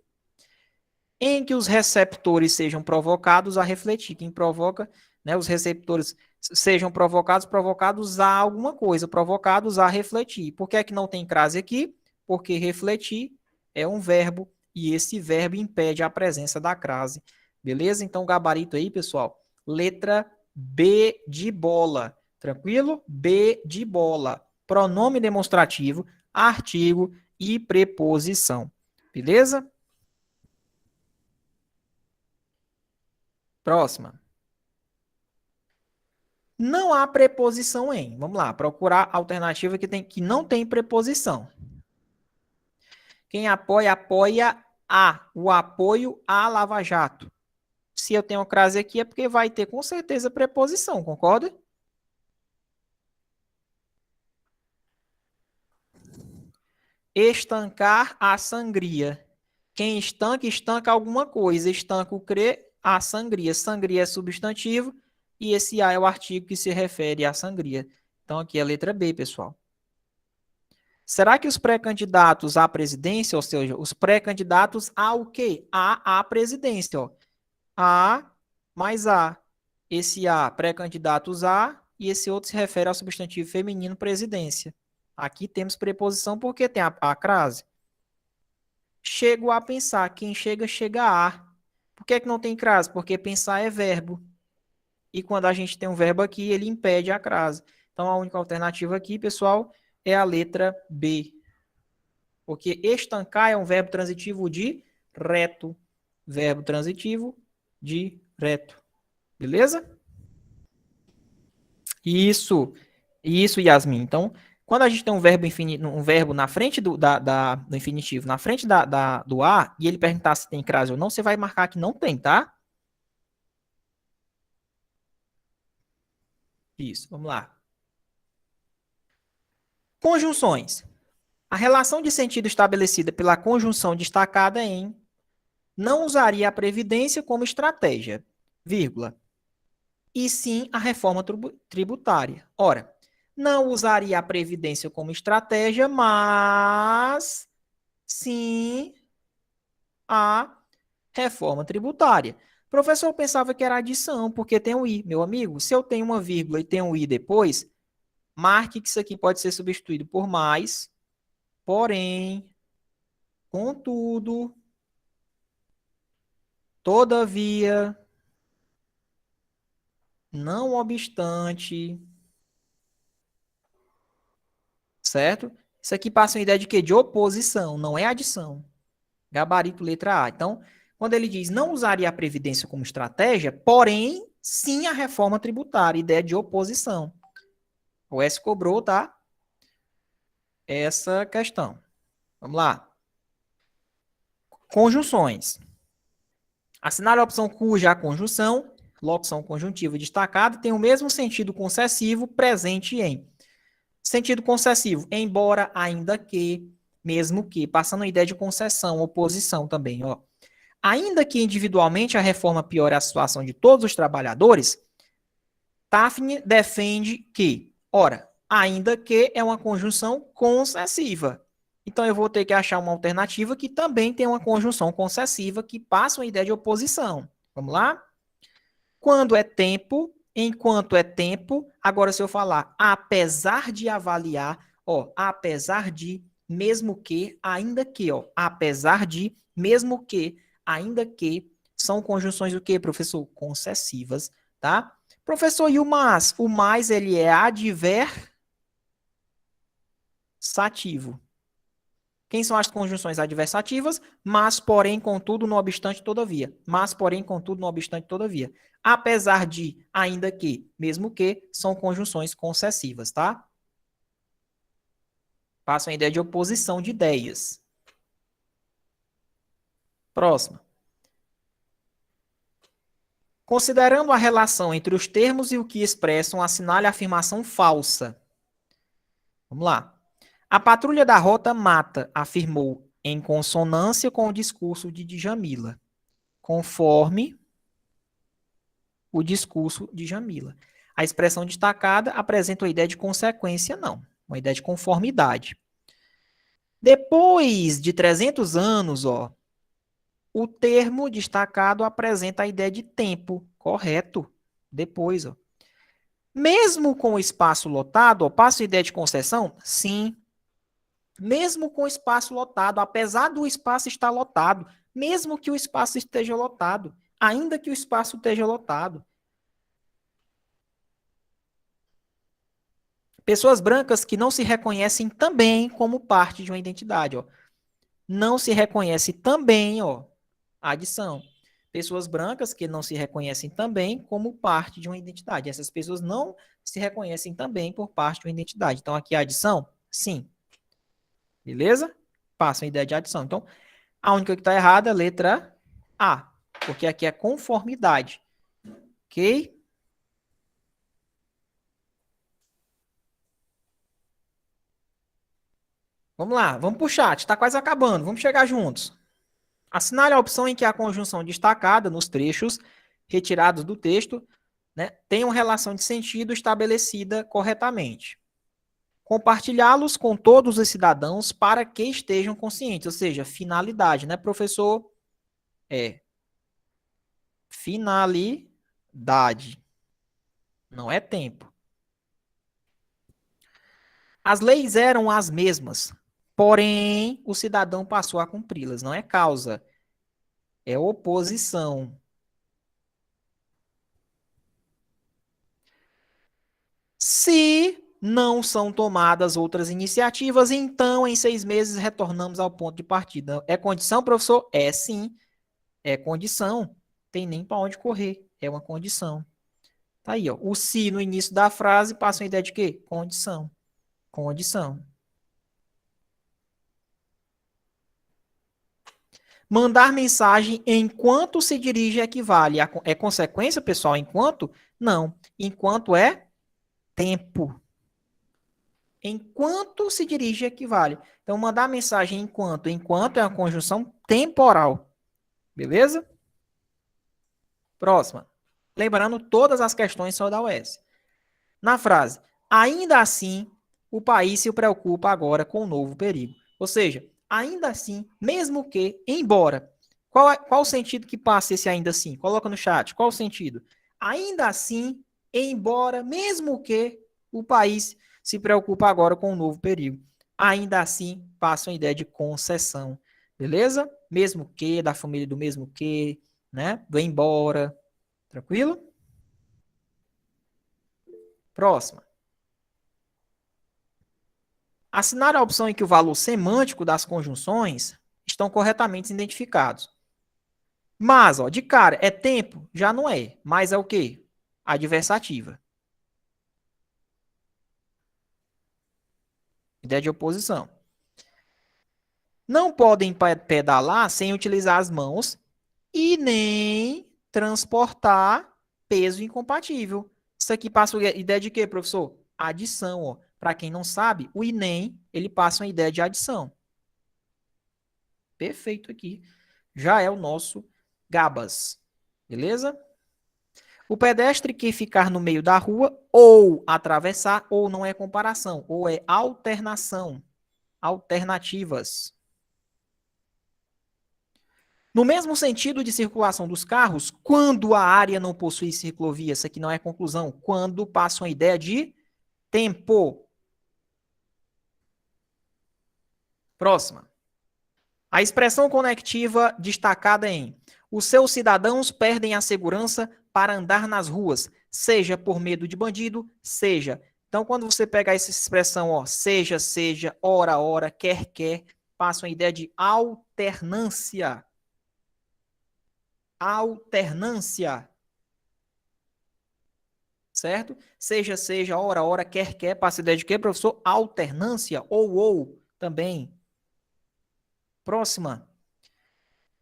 Em que os receptores sejam provocados a refletir. Quem provoca, né, os receptores sejam provocados a alguma coisa, provocados a refletir. Por que é que não tem crase aqui? Porque refletir é um verbo e esse verbo impede a presença da crase. Beleza? Então, gabarito aí, pessoal, letra B de bola. Tranquilo? B de bola. Pronome demonstrativo, artigo e preposição. Beleza? Próxima. Não há preposição em. Vamos lá, procurar alternativa que não tem preposição. Quem apoia, apoia a. O apoio a Lava Jato. Se eu tenho crase aqui é porque vai ter com certeza preposição, concorda? Estancar a sangria. Quem estanca, estanca alguma coisa. Estanca o cre, a sangria. Sangria é substantivo e esse a é o artigo que se refere à sangria. Então aqui é a letra B, pessoal. Será que os pré-candidatos à presidência, ou seja, os pré-candidatos ao quê? À presidência, ó. A mais A. Esse A, pré-candidatos a, e esse outro se refere ao substantivo feminino presidência. Aqui temos preposição porque tem a crase. Chego a pensar. Quem chega, chega a. Por que é que não tem crase? Porque pensar é verbo. E quando a gente tem um verbo aqui, ele impede a crase. Então, a única alternativa aqui, pessoal, é a letra B. Porque estancar é um verbo transitivo de reto. Verbo transitivo de reto. Beleza? Isso, Yasmin. Então, quando a gente tem um verbo na frente do infinitivo, na frente do A, e ele perguntar se tem crase ou não, você vai marcar que não tem, tá? Isso, vamos lá. Conjunções. A relação de sentido estabelecida pela conjunção destacada em não usaria a previdência como estratégia, vírgula. e sim a reforma tributária. Ora, não usaria a Previdência como estratégia, mas sim a reforma tributária. O professor pensava que era adição, porque tem um i. Meu amigo, se eu tenho uma vírgula e tenho um i depois, marque que isso aqui pode ser substituído por mais, porém, contudo, todavia, não obstante, certo? Isso aqui passa uma ideia de quê? De oposição, não é adição. Gabarito letra A. Então, quando ele diz não usaria a Previdência como estratégia, porém, sim a reforma tributária, ideia de oposição. O S cobrou, tá? Essa questão. Vamos lá. Conjunções. Assinale a opção cuja a conjunção, locução conjuntiva destacada, tem o mesmo sentido concessivo presente em. Sentido concessivo, embora, ainda que, mesmo que, passando a ideia de concessão, oposição também, ó. Ainda que individualmente a reforma piore a situação de todos os trabalhadores, Tafne defende que, ora, ainda que é uma conjunção concessiva. Então eu vou ter que achar uma alternativa que também tem uma conjunção concessiva que passa uma ideia de oposição. Vamos lá? Quando é tempo, enquanto é tempo, agora se eu falar apesar de avaliar, ó, apesar de, mesmo que, ainda que, ó, apesar de, mesmo que, ainda que, são conjunções do que, professor? Concessivas, tá? Professor, e o mais? O mais, ele é adversativo. Quem são as conjunções adversativas? Mas, porém, contudo, não obstante, todavia. Mas, porém, contudo, não obstante, todavia. Apesar de, ainda que, mesmo que, são conjunções concessivas, tá? Passam a ideia de oposição de ideias. Próxima. Considerando a relação entre os termos e o que expressam, assinale a afirmação falsa. Vamos lá. A patrulha da rota mata, afirmou, em consonância com o discurso de Djamila, conforme o discurso de Djamila. A expressão destacada apresenta uma ideia de consequência, não, uma ideia de conformidade. Depois de 300 anos, ó, o termo destacado apresenta a ideia de tempo, correto? Depois, ó. Mesmo com o espaço lotado, ó, passa a ideia de concessão? Sim. Mesmo com o espaço lotado, apesar do espaço estar lotado, mesmo que o espaço esteja lotado, ainda que o espaço esteja lotado. Pessoas brancas que não se reconhecem também como parte de uma identidade, ó. Não se reconhece também, ó, adição. Pessoas brancas que não se reconhecem também como parte de uma identidade. Essas pessoas não se reconhecem também por parte de uma identidade. Então, aqui a adição? Sim. Beleza? Passa a ideia de adição. Então, a única que está errada é a letra A, porque aqui é conformidade. Ok? Vamos lá, vamos para o chat. Está quase acabando. Vamos chegar juntos. Assinale a opção em que a conjunção destacada nos trechos retirados do texto, né, tem uma relação de sentido estabelecida corretamente. Compartilhá-los com todos os cidadãos para que estejam conscientes, ou seja, finalidade, né, professor? É finalidade, não é tempo. As leis eram as mesmas, porém o cidadão passou a cumpri-las, não é causa, é oposição. Se não são tomadas outras iniciativas, então em 6 meses retornamos ao ponto de partida. É condição, professor? É sim, é condição. Tem nem para onde correr, é uma condição. Tá aí, ó. O se no início da frase passa uma ideia de quê? Condição. Condição. Mandar mensagem enquanto se dirige equivale. É consequência, pessoal? Enquanto? Não. Enquanto é tempo. Enquanto se dirige equivale. Então, mandar mensagem enquanto. Enquanto é uma conjunção temporal. Beleza? Próxima. Lembrando, todas as questões são da UES. Na frase, ainda assim, o país se preocupa agora com o novo perigo. Ou seja, ainda assim, mesmo que, embora. Qual o sentido que passa esse ainda assim? Coloca no chat. Qual o sentido? Ainda assim, embora, mesmo que o país se preocupa agora com o novo perigo. Ainda assim, passa uma ideia de concessão. Beleza? Mesmo que, da família do mesmo que, né? Do embora. Tranquilo? Próxima. Assinar a opção em que o valor semântico das conjunções estão corretamente identificados. Mas, ó, de cara, é tempo? Já não é. Mas é o quê? Adversativa. Ideia de oposição. Não podem pedalar sem utilizar as mãos e nem transportar peso incompatível. Isso aqui passa a ideia de quê, professor? Adição, ó. Para quem não sabe, o INEM, ele passa uma ideia de adição. Perfeito aqui. Já é o nosso Gabas. Beleza? O pedestre que ficar no meio da rua ou atravessar, ou não é comparação, ou é alternação. Alternativas. No mesmo sentido de circulação dos carros, quando a área não possui ciclovia, isso aqui não é conclusão, quando passa uma ideia de tempo. Próxima. A expressão conectiva destacada em: os seus cidadãos perdem a segurança para andar nas ruas, seja por medo de bandido, seja. Então, quando você pegar essa expressão, ó, seja, seja, ora, ora, quer, quer, passa uma ideia de alternância. Alternância. Certo? Seja, seja, ora, ora, quer, quer, passa a ideia de quê, professor? Alternância ou também. Próxima.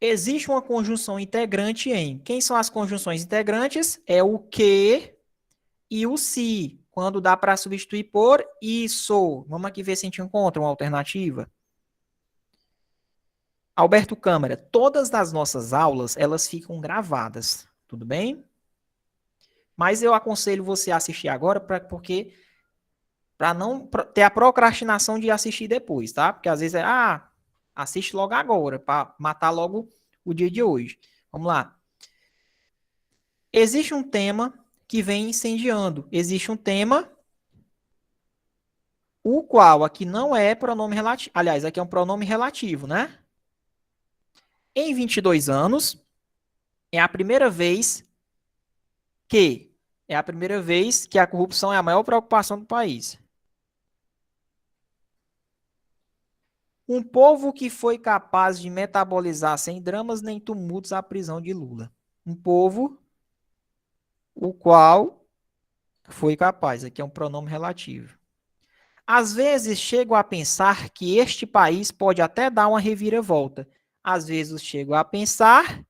Existe uma conjunção integrante em. Quem são as conjunções integrantes? É o que e o se. Quando dá para substituir por isso. Vamos aqui ver se a gente encontra uma alternativa. Alberto Câmara, todas as nossas aulas, elas ficam gravadas, tudo bem? Mas eu aconselho você a assistir agora, porque para não ter a procrastinação de assistir depois, tá? Porque às vezes assiste logo agora, para matar logo o dia de hoje. Vamos lá. Existe um tema que vem incendiando. Existe um tema, o qual aqui não é pronome relativo. Aliás, aqui é um pronome relativo, né? Em 22 anos, é a primeira vez que a corrupção é a maior preocupação do país. Um povo que foi capaz de metabolizar sem dramas nem tumultos a prisão de Lula. Um povo o qual foi capaz. Aqui é um pronome relativo. Às vezes chego a pensar que este país pode até dar uma reviravolta. Às vezes chego a pensar.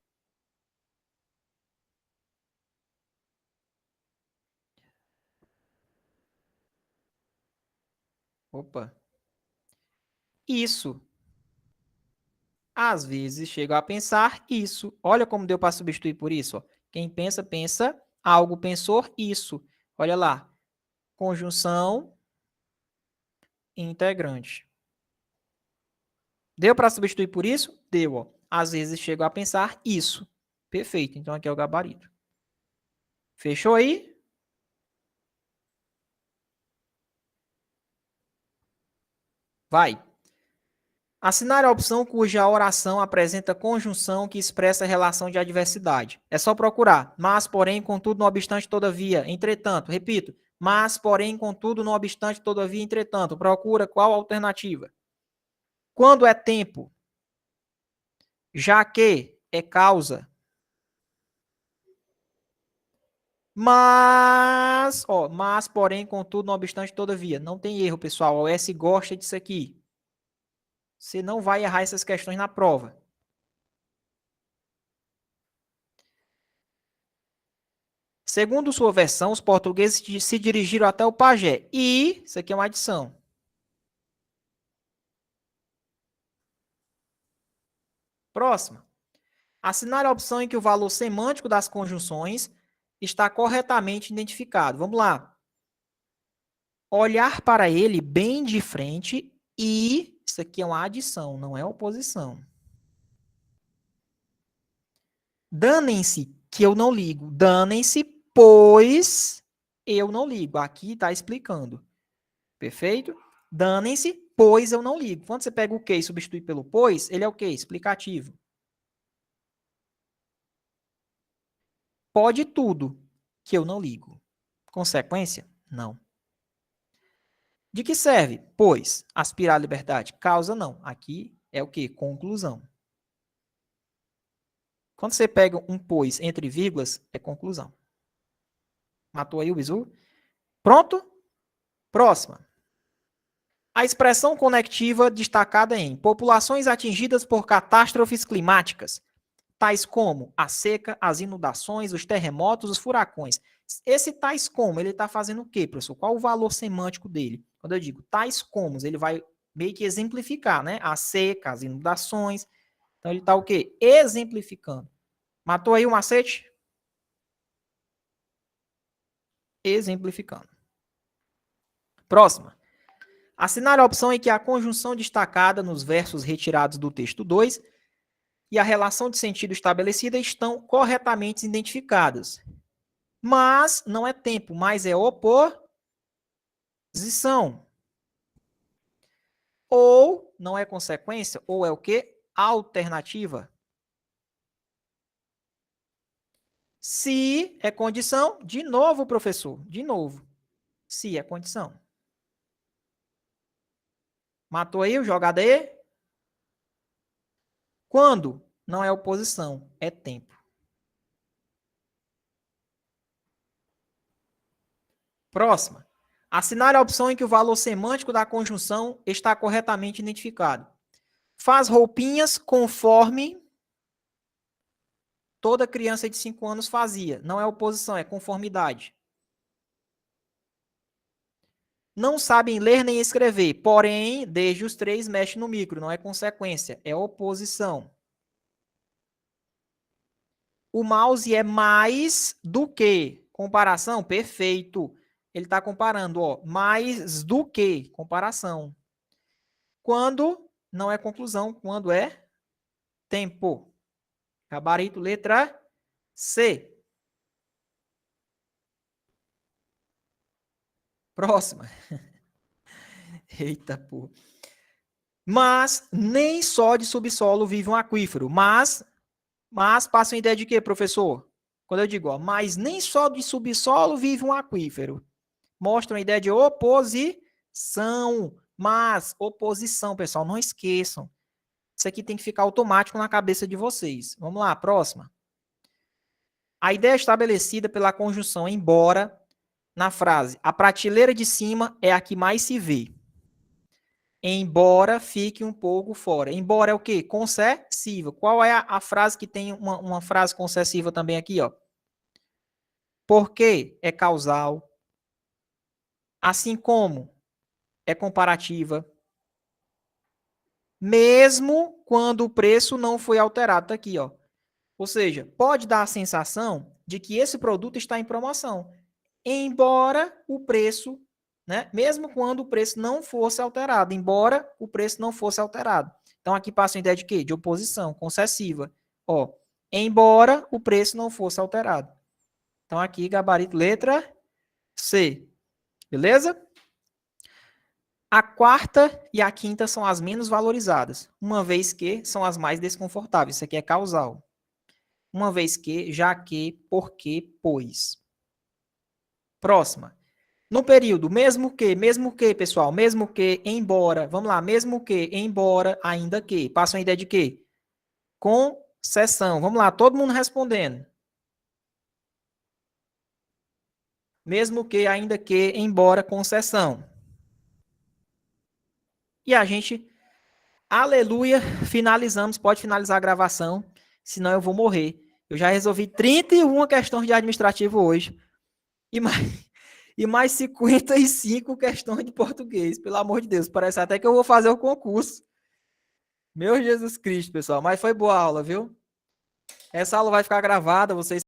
Opa. Isso. Às vezes chego a pensar isso. Olha como deu para substituir por isso. Ó. Quem pensa, pensa. Algo pensou, isso. Olha lá. Conjunção integrante. Deu para substituir por isso? Deu. Ó. Às vezes chego a pensar isso. Perfeito. Então aqui é o gabarito. Fechou aí? Vai. Assinar a opção cuja oração apresenta conjunção que expressa a relação de adversidade. É só procurar. Mas, porém, contudo, não obstante, todavia, entretanto. Repito. Mas, porém, contudo, não obstante, todavia, entretanto. Procura qual alternativa. Quando é tempo, já que é causa. Mas, porém, contudo, não obstante, todavia. Não tem erro, pessoal. O S gosta disso aqui. Você não vai errar essas questões na prova. Segundo sua versão, os portugueses se dirigiram até o pajé. E, isso aqui é uma adição. Próxima. Assinar a opção em que o valor semântico das conjunções está corretamente identificado. Vamos lá. Olhar para ele bem de frente e... Isso aqui é uma adição, não é oposição. Danem-se que eu não ligo. Danem-se, pois eu não ligo. Aqui está explicando. Perfeito? Danem-se, pois eu não ligo. Quando você pega o que e substitui pelo pois, ele é o quê? Explicativo. Pode tudo, que eu não ligo. Consequência? Não. De que serve? Pois, aspirar à liberdade. Causa, não. Aqui é o quê? Conclusão. Quando você pega um pois entre vírgulas, é conclusão. Matou aí o bizu? Pronto? Próxima. A expressão conectiva destacada em populações atingidas por catástrofes climáticas, tais como a seca, as inundações, os terremotos, os furacões. Esse tais como, ele está fazendo o quê, professor? Qual o valor semântico dele? Quando eu digo tais como, ele vai meio que exemplificar, né? A seca, as inundações. Então, ele está o quê? Exemplificando. Matou aí o macete? Exemplificando. Próxima. Assinale a opção em que a conjunção destacada nos versos retirados do texto 2 e a relação de sentido estabelecida estão corretamente identificadas. Mas não é tempo, mas é oposição. Ou não é consequência, ou é o quê? Alternativa. Se é condição, de novo, professor, de novo. Se é condição. Matou aí o jogada E? Quando? Não é oposição, é tempo. Próxima. Assinale a opção em que o valor semântico da conjunção está corretamente identificado. Faz roupinhas conforme toda criança de 5 anos fazia. Não é oposição, é conformidade. Não sabem ler nem escrever, porém, desde os 3 mexe no micro, não é consequência, é oposição. O mouse é mais do que. Comparação, perfeito. Ele está comparando, ó, mais do que, comparação. Quando não é conclusão, quando é tempo. Gabarito, letra C. Próxima. Eita, pô. Mas nem só de subsolo vive um aquífero. Mas passa uma ideia de quê, professor? Quando eu digo, ó, mas nem só de subsolo vive um aquífero. Mostra uma ideia de oposição. Mas, oposição, pessoal, não esqueçam. Isso aqui tem que ficar automático na cabeça de vocês. Vamos lá, próxima. A ideia estabelecida pela conjunção embora, na frase, a prateleira de cima é a que mais se vê. Embora fique um pouco fora. Embora é o quê? Concessiva. Qual é a frase que tem uma frase concessiva também aqui, ó? Porque é causal. Assim como é comparativa. Mesmo quando o preço não foi alterado. Tá aqui, ó. Ou seja, pode dar a sensação de que esse produto está em promoção. Embora o preço, né? Mesmo quando o preço não fosse alterado. Embora o preço não fosse alterado. Então, aqui passa a ideia de quê? De oposição, concessiva. Ó, embora o preço não fosse alterado. Então, aqui, gabarito, letra C. Beleza? A quarta e a quinta são as menos valorizadas, uma vez que são as mais desconfortáveis. Isso aqui é causal. Uma vez que, já que, porque, pois. Próxima. No período, mesmo que, pessoal, mesmo que, embora, vamos lá, mesmo que, embora, ainda que. Passa uma ideia de quê? Concessão. Vamos lá, todo mundo respondendo. Mesmo que, ainda que, embora, concessão. E a gente, aleluia, finalizamos. Pode finalizar a gravação, senão eu vou morrer. Eu já resolvi 31 questões de administrativo hoje. E mais 55 questões de português. Pelo amor de Deus, parece até que eu vou fazer o concurso. Meu Jesus Cristo, pessoal. Mas foi boa aula, viu? Essa aula vai ficar gravada, vocês